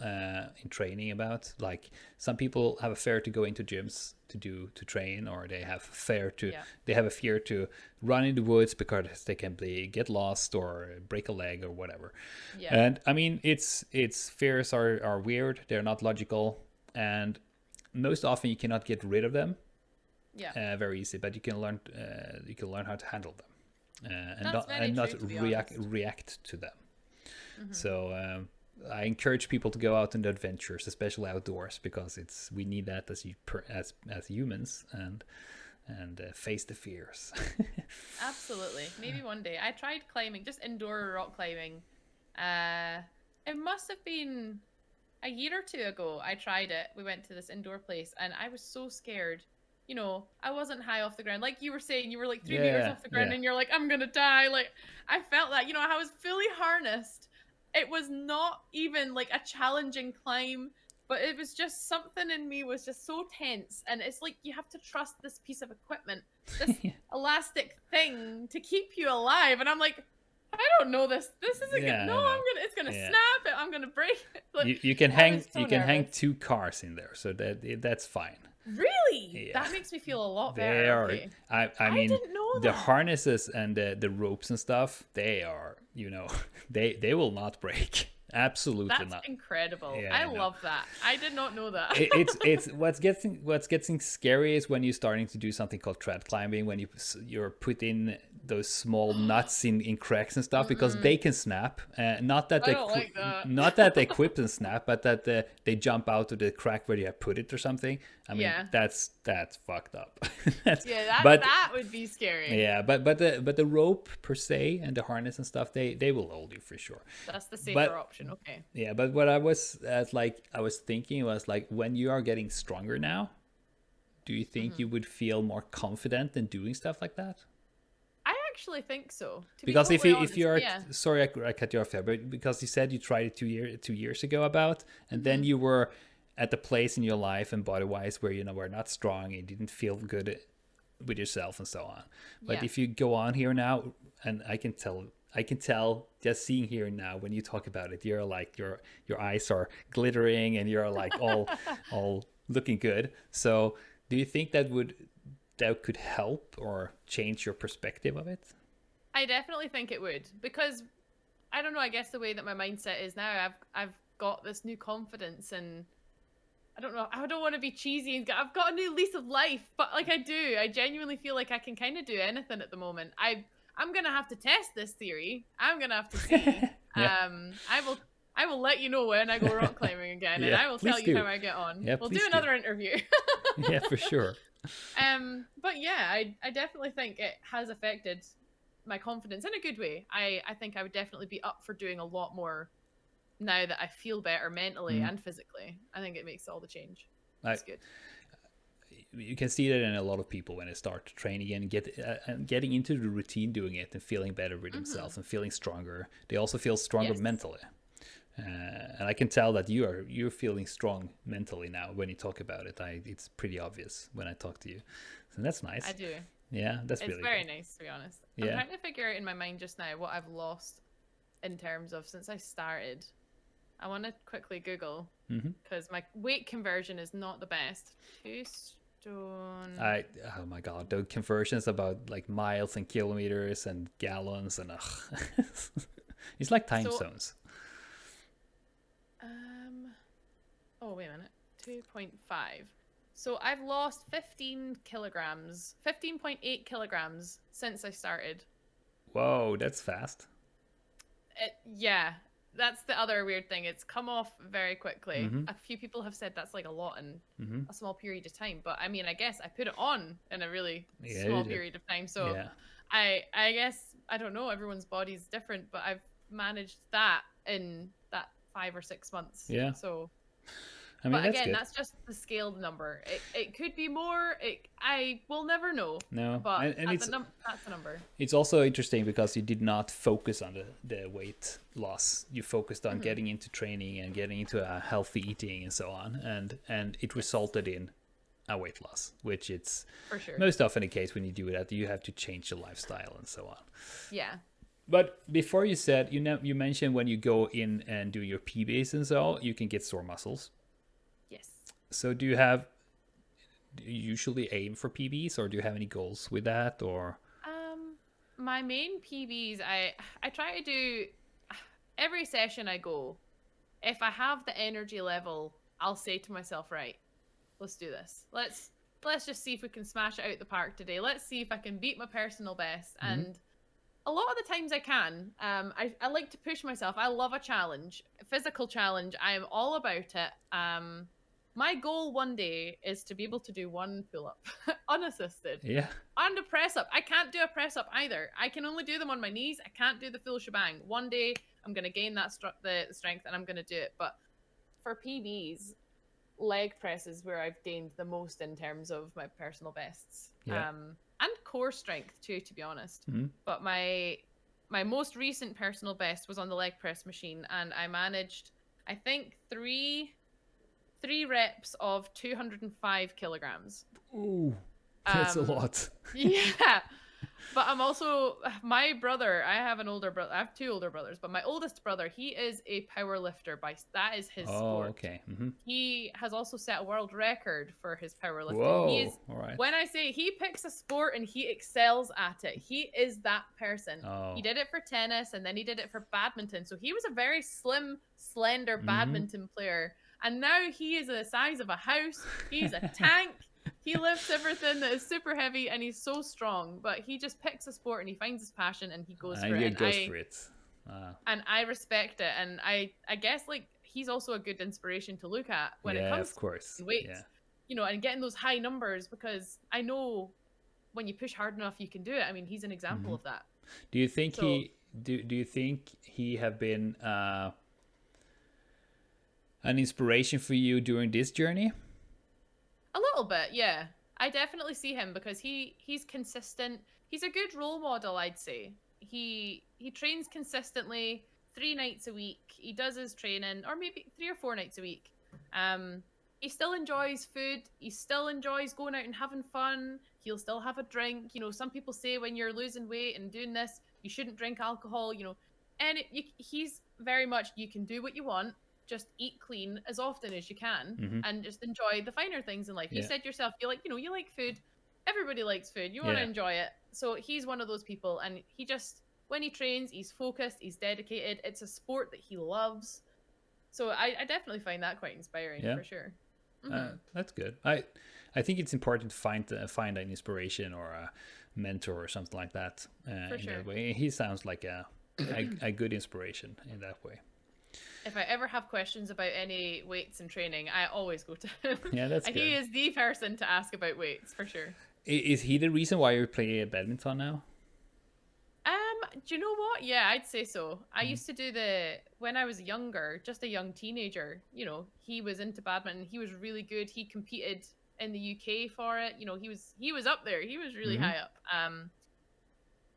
Speaker 2: in training about. Like, some people have a fear to go into gyms to train, or they have a fear to run in the woods because they can get lost or break a leg or whatever. Yeah. And I mean, it's fears are weird. They're not logical, and most often you cannot get rid of them. Yeah. Very easy, but you can learn how to handle them. And not react to them. Mm-hmm. So I encourage people to go out on the adventures, especially outdoors, because we need that as humans, and face the fears.
Speaker 1: Absolutely. Maybe one day. I tried climbing, just indoor rock climbing. It must have been a year or two ago. I tried it. We went to this indoor place, and I was so scared. You know, I wasn't high off the ground. Like you were saying, you were like 3 meters off the ground, and you're like, I'm going to die. Like, I felt that, I was fully harnessed. It was not even like a challenging climb, but it was just something in me was just so tense. And it's like, you have to trust this piece of equipment, this elastic thing to keep you alive. And I'm like, I don't know this. This isn't good. No, it's gonna snap it. I'm gonna break it. Like,
Speaker 2: you can hang 2 cars in there, so that's fine.
Speaker 1: Really? Yeah. That makes me feel a lot better. Okay.
Speaker 2: I mean,
Speaker 1: didn't know that.
Speaker 2: The harnesses and the ropes and stuff, they are, they will not break. Absolutely not.
Speaker 1: That's incredible. Yeah, I love that. I did not know that.
Speaker 2: it's what's getting scary is when you're starting to do something called tread climbing, when you're put in those small nuts in cracks and stuff, because they can snap. Not that not that they quip and snap, but that they jump out of the crack where you have put it or something. I mean, that's fucked up.
Speaker 1: That would be scary.
Speaker 2: Yeah, but the rope per se and the harness and stuff, they will hold you for sure.
Speaker 1: That's the safer option. Okay.
Speaker 2: Yeah, but what I was thinking was, like, when you are getting stronger now, do you think you would feel more confident in doing stuff like that?
Speaker 1: I actually think so.
Speaker 2: Because if you're sorry, I cut you off there, but because you said you tried it 2 years ago and then you were at the place in your life and body wise where were not strong, you didn't feel good with yourself and so on. But if you go on here now, and I can tell just seeing here now when you talk about it, you're like your eyes are glittering and you're like all looking good. So do you think that could help or change your perspective of it?
Speaker 1: I definitely think it would, because I don't know, I guess the way that my mindset is now, I've got this new confidence, and I don't know, I don't want to be cheesy, and I've got a new lease of life, but like I genuinely feel like I can kind of do anything at the moment. I'm gonna have to test this theory. I'm gonna have to see. I will let you know when I go rock climbing again, and I will tell you how I get on. Yeah, we'll do another interview.
Speaker 2: Yeah, for sure.
Speaker 1: But yeah, I definitely think it has affected my confidence in a good way. I think I would definitely be up for doing a lot more now that I feel better mentally and physically. I think it makes all the change. It's good.
Speaker 2: You can see that in a lot of people when they start training and getting into the routine, doing it and feeling better with themselves and feeling stronger. They also feel stronger mentally. And I can tell that you're feeling strong mentally now when you talk about it. It's pretty obvious when I talk to you. So that's nice.
Speaker 1: I do.
Speaker 2: Yeah, it's really
Speaker 1: very
Speaker 2: good.
Speaker 1: Nice, to be honest. I'm trying to figure out in my mind just now what I've lost in terms of since I started. I want to quickly Google
Speaker 2: Mm-hmm.
Speaker 1: because my weight conversion is not the best. 2 stone.
Speaker 2: Oh my god, the conversions about like miles and kilometers and gallons and it's like time zones.
Speaker 1: Oh wait a minute, 2.5. So I've lost 15 kilograms, 15.8 kilograms since I started.
Speaker 2: Whoa, that's fast.
Speaker 1: Yeah, that's the other weird thing. It's come off very quickly.
Speaker 2: Mm-hmm.
Speaker 1: A few people have said that's like a lot in
Speaker 2: Mm-hmm.
Speaker 1: a small period of time. But I mean, I guess I put it on in a really
Speaker 2: Yeah,
Speaker 1: small period of time. So
Speaker 2: yeah.
Speaker 1: I guess, I don't know, everyone's body's different, but I've managed that in that 5 or 6 months.
Speaker 2: Yeah.
Speaker 1: So,
Speaker 2: I mean,
Speaker 1: but
Speaker 2: that's
Speaker 1: again,
Speaker 2: good.
Speaker 1: that's just the scaled number. It could be more. I will never know.
Speaker 2: No,
Speaker 1: But
Speaker 2: and
Speaker 1: that's the number.
Speaker 2: it's also interesting because you did not focus on the weight loss. You focused on
Speaker 1: Mm-hmm.
Speaker 2: getting into training and getting into a healthy eating and so on, and it resulted in a weight loss, which it's
Speaker 1: For sure.
Speaker 2: most often the case when you do that. You have to change your lifestyle and so on.
Speaker 1: Yeah.
Speaker 2: But before you said, you mentioned when you go in and do your PBs and so, you can get sore muscles.
Speaker 1: Yes.
Speaker 2: So do you usually aim for PBs, or do you have any goals with that, or?
Speaker 1: My main PBs, I try to do every session I go. If I have the energy level, I'll say to myself, right, let's do this. Let's just see if we can smash it out the park today. Let's see if I can beat my personal best.
Speaker 2: Mm-hmm.
Speaker 1: And a lot of the times I can. I like to push myself. I love a challenge, a physical challenge. I am all about it. My goal one day is to be able to do one pull-up unassisted.
Speaker 2: Yeah.
Speaker 1: And a press-up. I can't do a press-up either. I can only do them on my knees. I can't do the full shebang. One day I'm going to gain that the strength and I'm going to do it. But for PBs, leg press is where I've gained the most in terms of my personal bests.
Speaker 2: Yeah.
Speaker 1: And core strength too, to be honest.
Speaker 2: Mm-hmm.
Speaker 1: But my most recent personal best was on the leg press machine, and I managed, I think, three reps of 205 kilograms.
Speaker 2: Ooh, that's a lot.
Speaker 1: Yeah. But I'm also, my brother, I have an older brother. I have 2 older brothers, but my oldest brother, he is a power lifter. That is his sport.
Speaker 2: Okay. Mm-hmm.
Speaker 1: He has also set a world record for his powerlifting.
Speaker 2: Whoa. All right.
Speaker 1: When I say he picks a sport and he excels at it, he is that person.
Speaker 2: Oh.
Speaker 1: He did it for tennis and then he did it for badminton. So he was a very slim, slender badminton player. And now he is the size of a house. He's a tank. He lifts everything that is super heavy and he's so strong. But he just picks a sport and he finds his passion and he goes for it. And I respect it. And I guess like he's also a good inspiration to look at when it comes to weights. Yeah. And getting those high numbers, because I know when you push hard enough you can do it. I mean, he's an example of that.
Speaker 2: Do you think do you think he have been an inspiration for you during this journey?
Speaker 1: A little bit, yeah. I definitely see him because he's consistent. He's a good role model, I'd say. He trains consistently 3 nights a week. He does his training, or maybe 3 or 4 nights a week. He still enjoys food. He still enjoys going out and having fun. He'll still have a drink. Some people say when you're losing weight and doing this, you shouldn't drink alcohol, And he's very much, you can do what you want. Just eat clean as often as you can and just enjoy the finer things in life. You said yourself, you like food. Everybody likes food. You want to enjoy it. So he's one of those people. And he just, when he trains, he's focused, he's dedicated. It's a sport that he loves. So I definitely find that quite inspiring for sure.
Speaker 2: That's good. I think it's important to find an inspiration or a mentor or something like that in that way. He sounds like a good inspiration in that way.
Speaker 1: If I ever have questions about any weights and training, I always go to him.
Speaker 2: Yeah, that's good.
Speaker 1: He is the person to ask about weights, for sure.
Speaker 2: Is he the reason why you play badminton now?
Speaker 1: Do you know what? Yeah, I'd say so. I used to do when I was younger, just a young teenager, he was into badminton. He was really good. He competed in the UK for it. He was up there. He was really high up.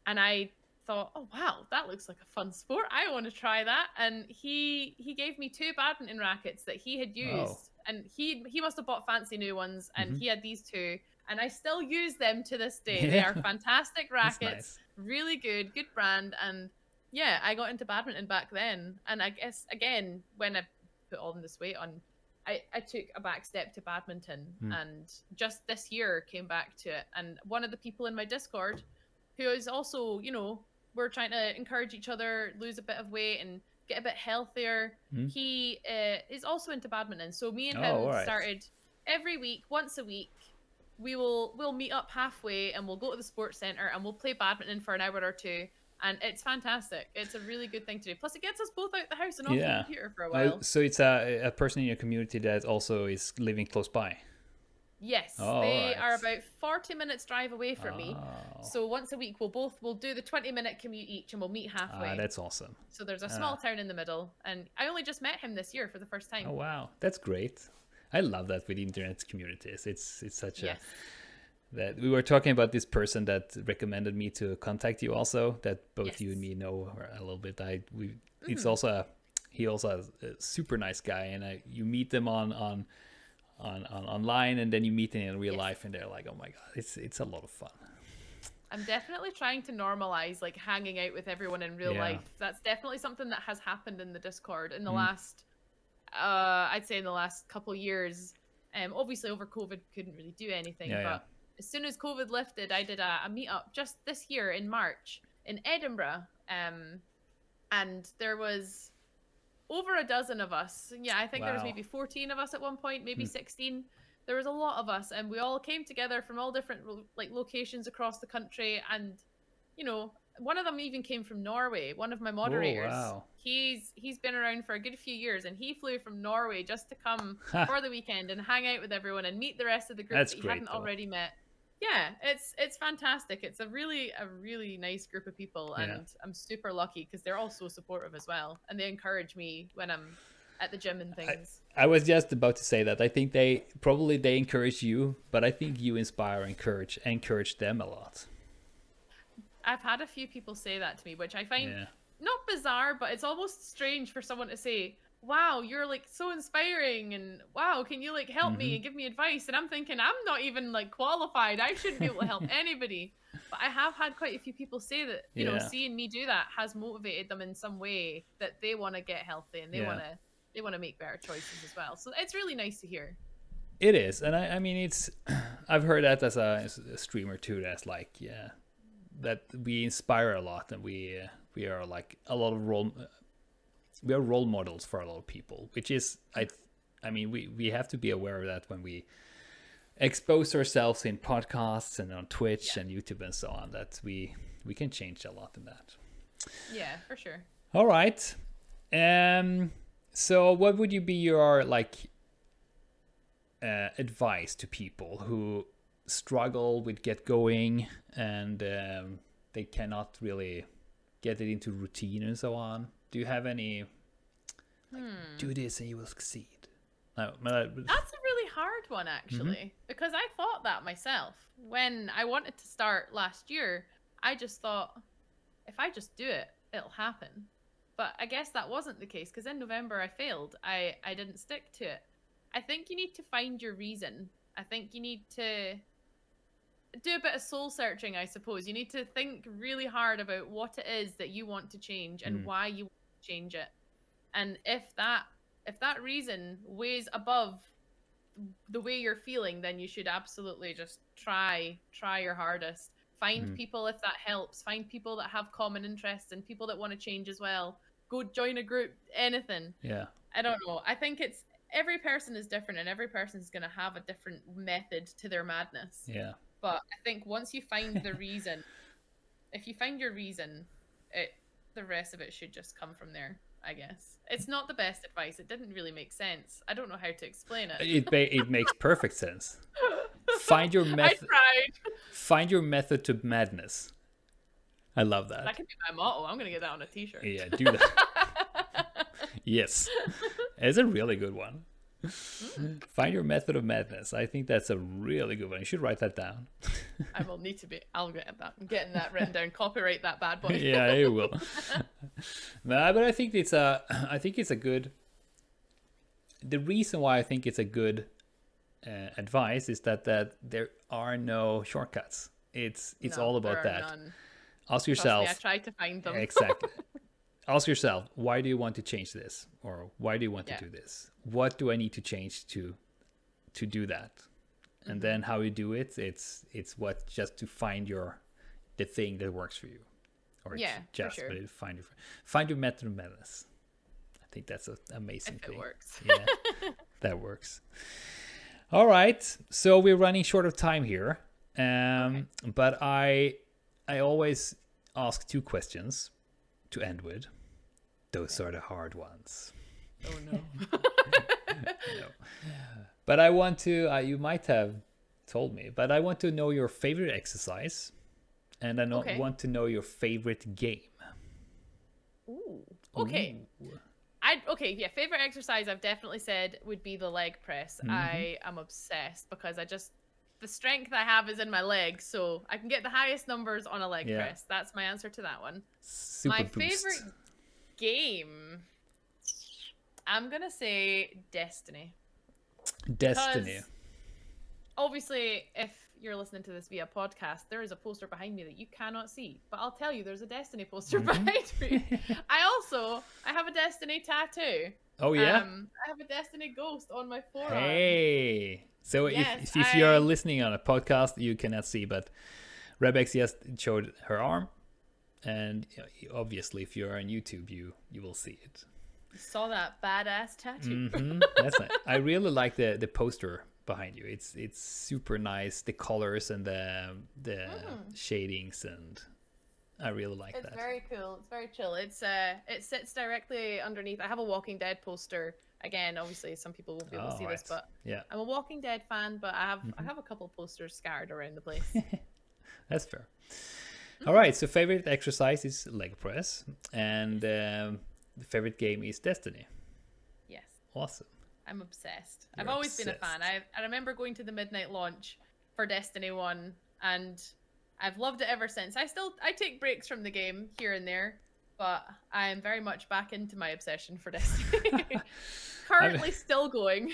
Speaker 1: And I thought, oh wow, that looks like a fun sport. I want to try that. And he gave me 2 badminton rackets that he had used, and he must have bought fancy new ones, and he had these 2, and I still use them to this day. They are fantastic rackets, really good brand, and yeah, I got into badminton back then. And I guess, again, when I put all this weight on, I took a back step to badminton and just this year came back to it. And one of the people in my Discord, who is also, we're trying to encourage each other, lose a bit of weight and get a bit healthier. He is also into badminton. So me and him
Speaker 2: all right.
Speaker 1: started every week, once a week. We'll meet up halfway and we'll go to the sports center and we'll play badminton for an hour or two. And it's fantastic. It's a really good thing to do. Plus, it gets us both out the house and off the computer for a while.
Speaker 2: So it's a person in your community that also is living close by.
Speaker 1: Yes, they are about 40 minutes drive away from me. So once a week, we'll do the 20-minute commute each, and we'll meet halfway.
Speaker 2: That's awesome.
Speaker 1: So there's a small town in the middle, and I only just met him this year for the first time.
Speaker 2: Oh wow, that's great. I love that with internet communities. It's such a that we were talking about this person that recommended me to contact you also, that both you and me know a little bit. It's also he also a super nice guy, and you meet them on online, and then you meet them in real life, and they're like, oh my god, it's a lot of fun.
Speaker 1: I'm definitely trying to normalize like hanging out with everyone in real life. That's definitely something that has happened in the Discord in the last I'd say in the last couple of years. Obviously over COVID couldn't really do anything, but as soon as COVID lifted, I did a meetup just this year in March in Edinburgh, and there was over a dozen of us. Yeah, I think there was maybe 14 of us at one point, maybe 16. There was a lot of us, and we all came together from all different like locations across the country. And one of them even came from Norway. One of my moderators.
Speaker 2: Oh, wow.
Speaker 1: He's been around for a good few years, and he flew from Norway just to come for the weekend and hang out with everyone and meet the rest of the group that he hadn't already met. Yeah, it's fantastic. It's a really nice group of people, and I'm super lucky because they're all so supportive as well, and they encourage me when I'm at the gym and things.
Speaker 2: I was just about to say that. I think they encourage you, but I think you inspire and encourage them a lot.
Speaker 1: I've had a few people say that to me, which I find not bizarre, but it's almost strange for someone to say, wow, you're like so inspiring, and wow, can you like help me and give me advice? And I'm thinking, I'm not even like qualified. I shouldn't be able to help anybody. But I have had quite a few people say that, seeing me do that has motivated them in some way, that they want to get healthy and they want to make better choices as well. So it's really nice to hear.
Speaker 2: It is. And I mean, I've heard that as a streamer too, that's like, that we inspire a lot, and we are like a lot of we are role models for a lot of people, which is, I mean, we have to be aware of that when we expose ourselves in podcasts and on Twitch and YouTube and so on, that we can change a lot in that.
Speaker 1: Yeah, for sure.
Speaker 2: All right. So what would you be your advice to people who struggle with get going and they cannot really get it into routine and so on? Do you have any do this and you will succeed? No,
Speaker 1: that's a really hard one actually, because I thought that myself when I wanted to start last year. I just thought, if I just do it, it'll happen. But I guess that wasn't the case, because in November I failed. I didn't stick to it. I think you need to find your reason. I think you need to do a bit of soul searching, I suppose. You need to think really hard about what it is that you want to change and why you want to change it. And if that reason weighs above the way you're feeling, then you should absolutely just try your hardest. Find people if that helps. Find people that have common interests and people that want to change as well. Go join a group, anything.
Speaker 2: Yeah.
Speaker 1: I don't know. I think every person is different, and every person is going to have a different method to their madness.
Speaker 2: Yeah.
Speaker 1: But I think once you find the reason, if you find your reason, the rest of it should just come from there, I guess. It's not the best advice. It didn't really make sense. I don't know how to explain it.
Speaker 2: It makes perfect sense. Find your method.
Speaker 1: I tried.
Speaker 2: Find your method to madness. I love that.
Speaker 1: That can be my motto. I'm going to get that on a t-shirt.
Speaker 2: Yeah, do that. Yes. It's a really good one. Find your method of madness. I think that's a really good one. You should write that down.
Speaker 1: I will need to be. I'll get that. I'm getting that written down. Copyright that bad boy.
Speaker 2: Yeah, you will. But I think it's a good. The reason why I think it's a good advice is that there are no shortcuts. It's all about that.
Speaker 1: None.
Speaker 2: Ask yourself.
Speaker 1: Trust me, I tried to find them.
Speaker 2: Exactly. ask yourself, why do you want to change this? Or why do you want to do this? What do I need to change to do that? And then how you do it, it's what just to find the thing that works for you. Or just for sure. Find your method of madness. I think that's an amazing thing. It works. Yeah, that works. All right. So we're running short of time here. But I always ask 2 questions to end with. Those are the hard ones.
Speaker 1: Oh no.
Speaker 2: No. But I want to, you might have told me, but I want to know your favorite exercise, and I want to know your favorite game.
Speaker 1: Ooh. Okay.
Speaker 2: Ooh.
Speaker 1: Favorite exercise I've definitely said would be the leg press. I am obsessed because the strength I have is in my legs, so I can get the highest numbers on a leg press. That's my answer to that one. My favorite game, I'm gonna say Destiny. Because obviously, if you're listening to this via podcast, there is a poster behind me that you cannot see, but I'll tell you, there's a Destiny poster behind me. I have a Destiny tattoo.
Speaker 2: Oh yeah,
Speaker 1: I have a Destiny ghost on my forearm.
Speaker 2: Hey, so if you're listening on a podcast, you cannot see, but Rebex just showed her arm, and obviously, if you're on YouTube, you will see it.
Speaker 1: You saw that badass tattoo.
Speaker 2: That's nice. I really like the poster behind you. It's super nice. The colors and the shadings, and I really like that.
Speaker 1: It's very cool. It's very chill. It sits directly underneath. I have a Walking Dead poster. Again, obviously, some people won't be able to see this, but I'm a Walking Dead fan. But I have a couple of posters scattered around the place.
Speaker 2: That's fair. All right. So favorite exercise is leg press, and the favorite game is Destiny.
Speaker 1: Yes.
Speaker 2: Awesome.
Speaker 1: I'm obsessed. I've always been a fan. I remember going to the midnight launch for Destiny 1, and I've loved it ever since. I take breaks from the game here and there, but I am very much back into my obsession for Destiny. Currently still going.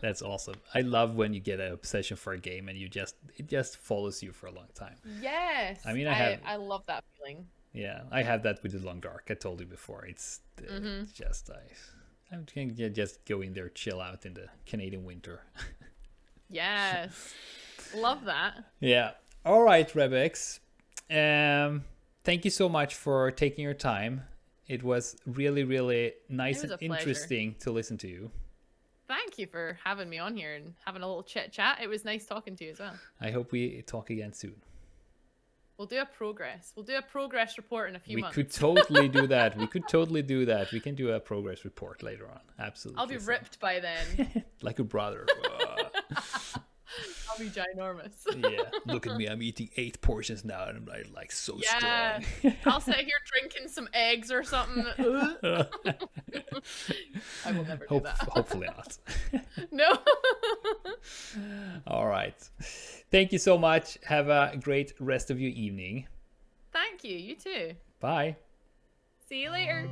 Speaker 2: That's awesome. I love when you get an obsession for a game and it just follows you for a long time.
Speaker 1: Yes.
Speaker 2: I mean,
Speaker 1: I love that feeling.
Speaker 2: Yeah, I have that with the Long Dark. I told you before. It's just I can just go in there, chill out in the Canadian winter.
Speaker 1: Yes, love that.
Speaker 2: Yeah. All right, Rebex. Thank you so much for taking your time. It was really, really nice and interesting to listen to you.
Speaker 1: Thank you for having me on here and having a little chit chat. It was nice talking to you as well.
Speaker 2: I hope we talk again soon.
Speaker 1: We'll do a progress report in a few months.
Speaker 2: We could totally do that. We can do a progress report later on. Absolutely.
Speaker 1: I'll be ripped by then.
Speaker 2: Like a brother.
Speaker 1: I'll be ginormous.
Speaker 2: Yeah. Look at me. I'm eating 8 portions now, and I'm like so strong.
Speaker 1: I'll sit here drinking some eggs or something. I will never do that.
Speaker 2: Hopefully not.
Speaker 1: No.
Speaker 2: All right. Thank you so much. Have a great rest of your evening.
Speaker 1: Thank you. You too.
Speaker 2: Bye.
Speaker 1: See you later.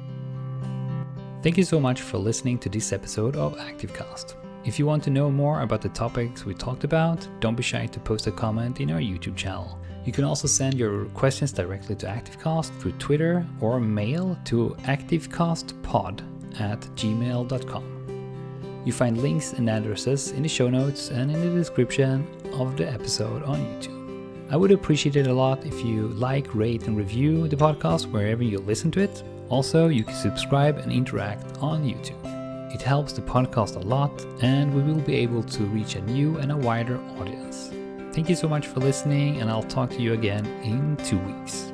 Speaker 2: Thank you so much for listening to this episode of ActiveCast. If you want to know more about the topics we talked about, don't be shy to post a comment in our YouTube channel. You can also send your questions directly to ActiveCast through Twitter or mail to activecastpod@gmail.com. You find links and addresses in the show notes and in the description of the episode on YouTube. I would appreciate it a lot if you like, rate, and review the podcast wherever you listen to it. Also, you can subscribe and interact on YouTube. It helps the podcast a lot, and we will be able to reach a new and a wider audience. Thank you so much for listening, and I'll talk to you again in 2 weeks.